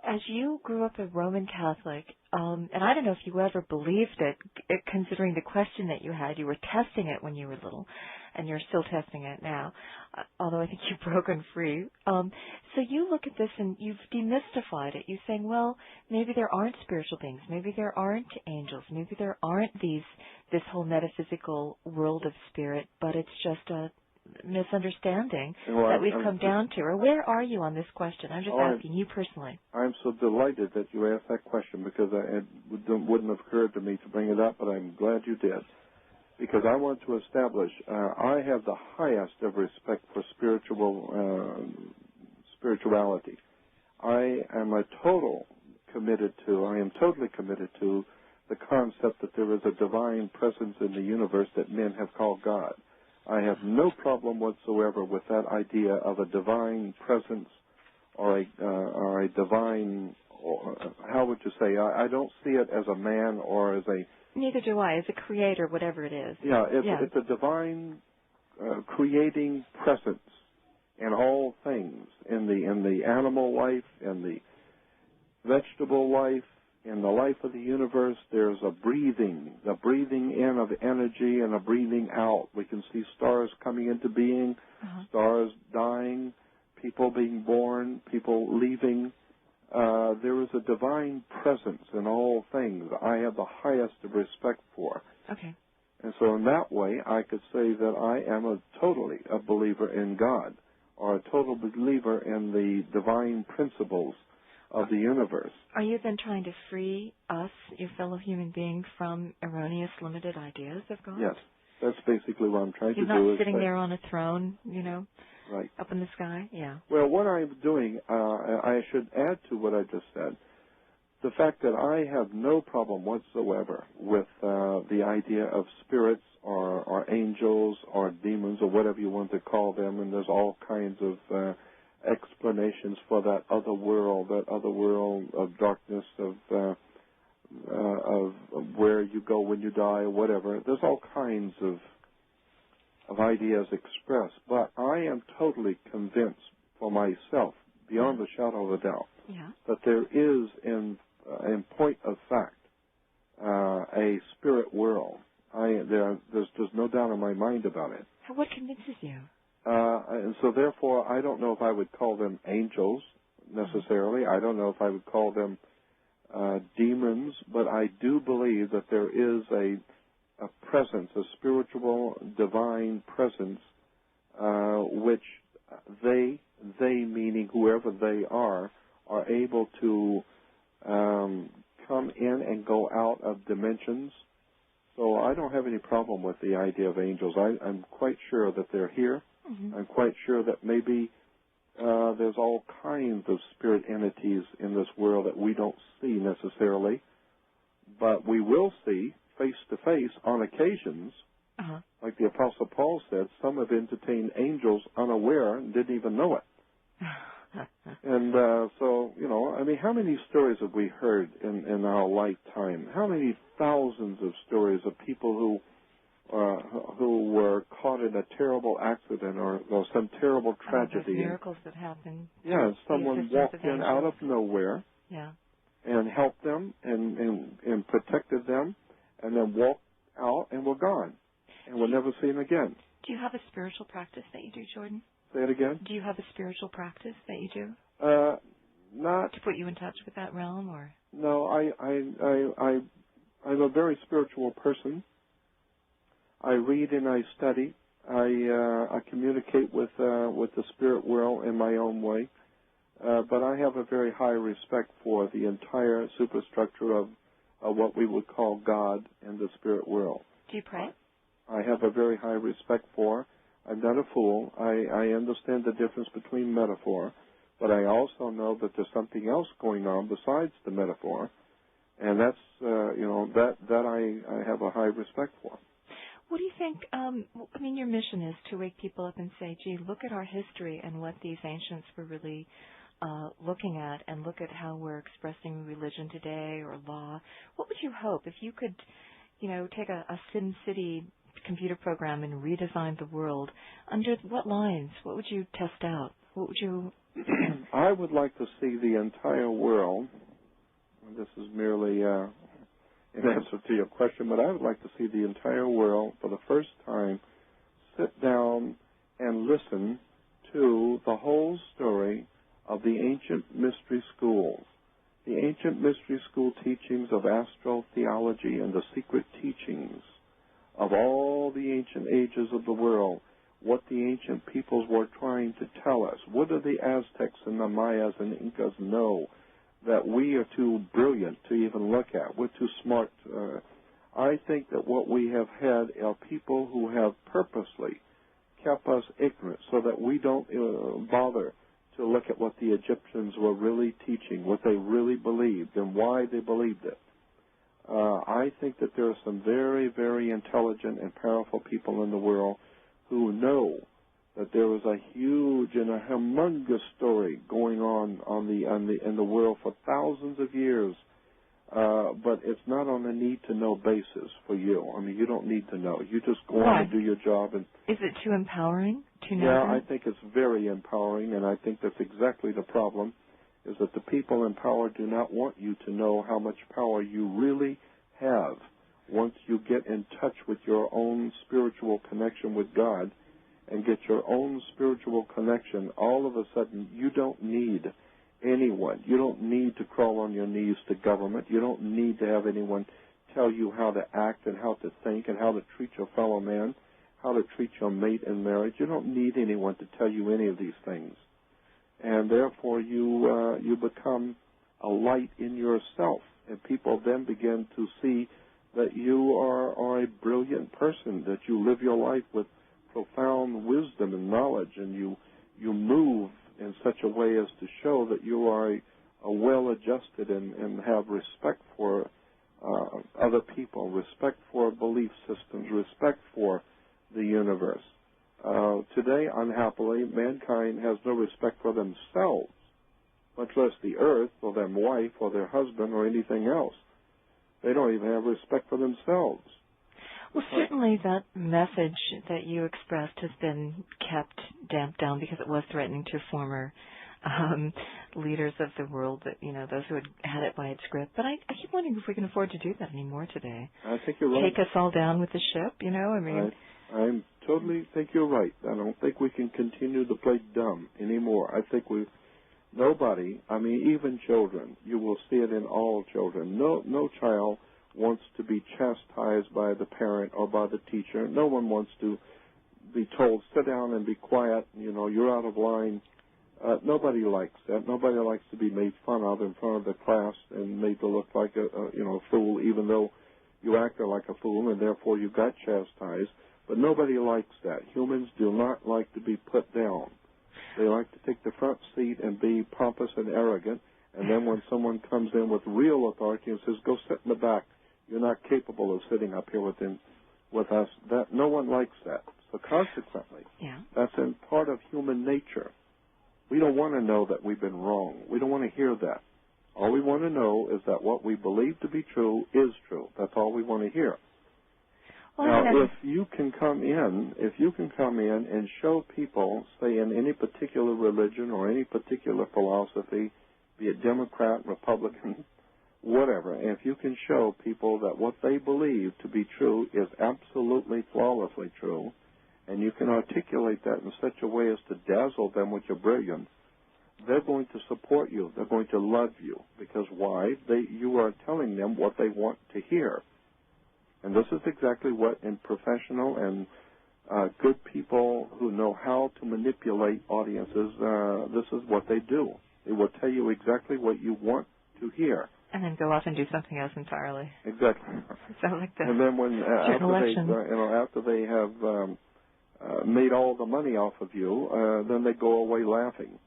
As you grew up a Roman Catholic, and I don't know if you ever believed it, considering the question that you had, you were testing it when you were little, and you're still testing it now, although I think you've broken free. So you look at this and you've demystified it. You're saying, well, maybe there aren't spiritual beings, maybe there aren't angels, maybe there aren't this whole metaphysical world of spirit, but it's just a misunderstanding that we've come down to. Or where are you on this question? I'm just asking you personally. I'm so delighted that you asked that question, because it wouldn't have occurred to me to bring it up, but I'm glad you did. Because I want to establish, I have the highest of respect for spirituality. I am totally committed to the concept that there is a divine presence in the universe that men have called God. I have no problem whatsoever with that idea of a divine presence or a divine, how would you say? I don't see it as a man or as a... Neither do I, as a creator, whatever it is. It's a divine creating presence in all things, in the animal life, in the vegetable life, in the life of the universe. There's the breathing in of energy and a breathing out. We can see stars coming into being, stars dying, people being born, people leaving. There is a divine presence in all things I have the highest of respect for. Okay. And so in that way, I could say that I am totally a believer in God, or a total believer in the divine principles of the universe. Are you then trying to free us, your fellow human beings, from erroneous, limited ideas of God? Yes. That's basically what I'm trying to do. You're not sitting there on a throne, right up in the sky? Yeah. Well, what I'm doing, I should add to what I just said, the fact that I have no problem whatsoever with the idea of spirits or angels or demons or whatever you want to call them, and there's all kinds of explanations for that other world of darkness, of where you go when you die or whatever. There's all kinds of of ideas expressed. But I am totally convinced for myself, beyond a shadow of a doubt, that there is, in point of fact, a spirit world. There's no doubt in my mind about it. What convinces you? And so, therefore, I don't know if I would call them angels necessarily. I don't know if I would call them demons, but I do believe that there is a presence, a spiritual, divine presence, which they meaning whoever they are able to come in and go out of dimensions. So I don't have any problem with the idea of angels. I'm quite sure that they're here. I'm quite sure that maybe there's all kinds of spirit entities in this world that we don't see necessarily, but we will see face-to-face on occasions. Like the Apostle Paul said, some have entertained angels unaware and didn't even know it. And so, I mean, how many stories have we heard in our lifetime? How many thousands of stories of people who were caught in a terrible accident or some terrible tragedy? Miracles that happen. Yeah, someone walked in out of nowhere and helped them and protected them, and then walked out and were gone, and we'll never see them again. Do you have a spiritual practice that you do, Jordan? Say it again? Do you have a spiritual practice that you do? Not to put you in touch with that realm, or? No, I'm a very spiritual person. I read and I study. I communicate with the spirit world in my own way. But I have a very high respect for the entire superstructure of what we would call God and the spirit world. Do you pray? I have a very high respect for. I'm not a fool. I understand the difference between metaphor, but I also know that there's something else going on besides the metaphor, and that's that I have a high respect for. What do you think? I mean, your mission is to wake people up and say, "Gee, look at our history and what these ancients were really looking at, and look at how we're expressing religion today or law." What would you hope if you could, take a Sim City computer program and redesign the world? Under what lines? What would you test out? What would you? I would like to see the entire world. This is merely an answer to your question, but I would like to see the entire world for the first time sit down and listen to the whole story of the ancient mystery schools, the ancient mystery school teachings of astrotheology and the secret teachings of all the ancient ages of the world, what the ancient peoples were trying to tell us. What do the Aztecs and the Mayas and Incas know that we are too brilliant to even look at? We're too smart. I think that what we have had are people who have purposely kept us ignorant so that we don't bother to look at what the Egyptians were really teaching, what they really believed, and why they believed it. I think that there are some very, very intelligent and powerful people in the world who know that there is a huge and a humongous story going on in the world for thousands of years, but it's not on a need-to-know basis for you. I mean, you don't need to know. You just go on and do your job. And is it too empowering to know? Yeah, I think it's very empowering, and I think that's exactly the problem, is that the people in power do not want you to know how much power you really have. Once you get in touch with your own spiritual connection with God and get your own spiritual connection, all of a sudden you don't need anyone. You don't need to crawl on your knees to government. You don't need to have anyone tell you how to act and how to think and how to treat your fellow man, how to treat your mate in marriage. You don't need anyone to tell you any of these things. And therefore you become a light in yourself, and people then begin to see that you are a brilliant person, that you live your life with profound wisdom and knowledge, and you move in such a way as to show that you are a well-adjusted and have respect for other people, respect for belief systems, respect for the universe. Today, unhappily, mankind has no respect for themselves, much less the earth or their wife or their husband or anything else. They don't even have respect for themselves. Well, certainly that message that you expressed has been kept damped down because it was threatening to former leaders of the world, that those who had it by its grip. But I keep wondering if we can afford to do that anymore today. I think you're right. Take us all down with the ship, I totally think you're right. I don't think we can continue to play dumb anymore. I think nobody, even children, you will see it in all children. No child wants to be chastised by the parent or by the teacher. No one wants to be told, sit down and be quiet, you're out of line. Nobody likes that. Nobody likes to be made fun of in front of the class and made to look like a fool, even though you acted like a fool and therefore you got chastised. But nobody likes that. Humans do not like to be put down. They like to take the front seat and be pompous and arrogant, and then when someone comes in with real authority and says, go sit in the back, you're not capable of sitting up here with us, that no one likes that. So consequently, that's in part of human nature. We don't want to know that we've been wrong. We don't want to hear that. All we want to know is that what we believe to be true is true. That's all we want to hear. Well, now, if you can come in and show people, say in any particular religion or any particular philosophy, be it Democrat, Republican, whatever, and if you can show people that what they believe to be true is absolutely flawlessly true, and you can articulate that in such a way as to dazzle them with your brilliance, they're going to support you. They're going to love you. Because why? You are telling them what they want to hear. And this is exactly what in professional and good people who know how to manipulate audiences, this is what they do. They will tell you exactly what you want to hear. And then go off and do something else entirely. Exactly. Sounds like that. And then when after they have made all the money off of you, then they go away laughing.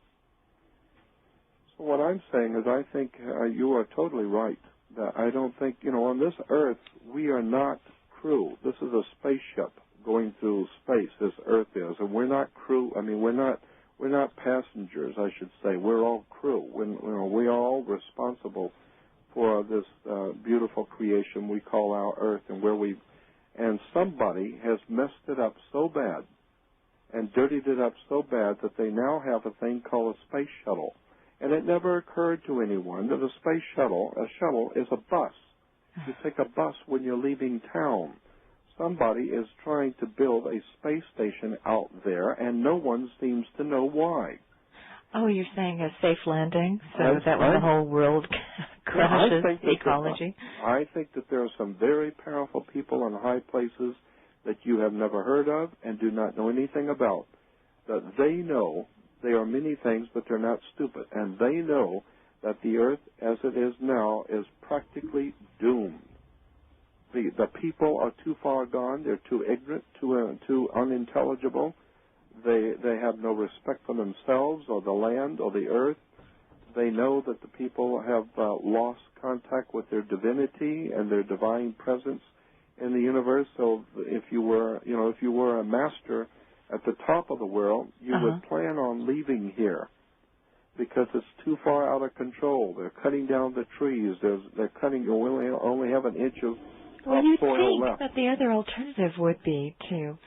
So what I'm saying is I think you are totally right. That I don't think, on this earth, we are not crew. This is a spaceship going through space, this earth is. And we're not crew. We're not passengers, I should say. We're all crew. We are all responsible for this beautiful creation we call our earth, and somebody has messed it up so bad and dirtied it up so bad that they now have a thing called a space shuttle. And it never occurred to anyone that a shuttle is a bus. You take a bus when you're leaving town. Somebody is trying to build a space station out there, and no one seems to know why. Oh, you're saying a safe landing, so that when the whole world crashes, ecology? I think that there are some very powerful people in high places that you have never heard of and do not know anything about, that they know. They are many things, but they're not stupid. And they know that the earth, as it is now, is practically doomed. The people are too far gone. They're too ignorant, too unintelligible. They have no respect for themselves or the land or the earth. They know that the people have lost contact with their divinity and their divine presence in the universe. So if you were a master at the top of the world, you would plan on leaving here because it's too far out of control. They're cutting down the trees. They're cutting. You only have an inch of soil left. That the other alternative would be to,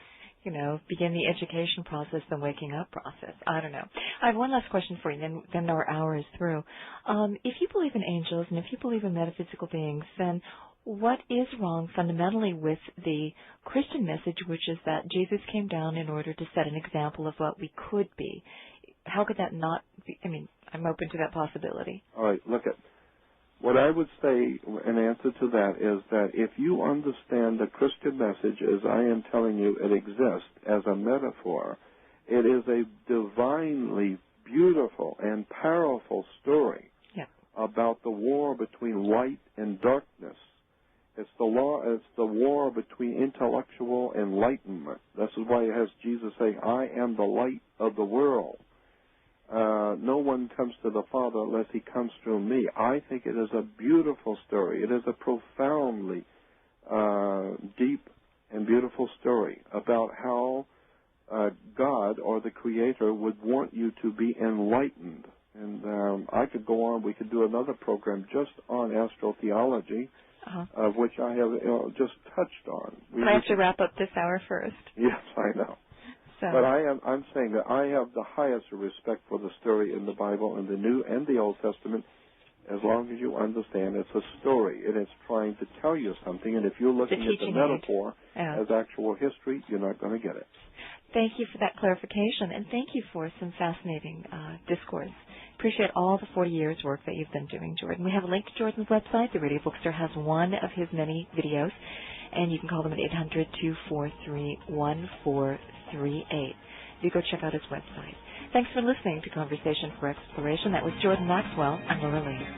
begin the education process, the waking up process. I don't know. I have one last question for you, then our hour is through. If you believe in angels and if you believe in metaphysical beings, then what is wrong fundamentally with the Christian message, which is that Jesus came down in order to set an example of what we could be? How could that not be? I'm open to that possibility. All right, look at what I would say in answer to that is that if you understand the Christian message as I am telling you it exists as a metaphor, it is a divinely beautiful and powerful story about the war between light and darkness. It's the war between intellectual enlightenment. This is why it has Jesus say, I am the light of the world. No one comes to the Father unless he comes through me. I think it is a beautiful story. It is a profoundly deep and beautiful story about how God or the Creator would want you to be enlightened. And I could go on. We could do another program just on astrotheology. of which I have just touched on. But I have to wrap up this hour first. Yes, I know. So. But I'm saying that I have the highest respect for the story in the Bible, in the New and the Old Testament, as long as you understand it's a story and it's trying to tell you something. And if you're looking at the metaphor as actual history, you're not going to get it. Thank you for that clarification, and thank you for some fascinating discourse. Appreciate all the 40 years' work that you've been doing, Jordan. We have a link to Jordan's website. The Radio Bookstore has one of his many videos, and you can call them at 800-243-1438. You go check out his website. Thanks for listening to Conversation for Exploration. That was Jordan Maxwell. I'm Laura Lee.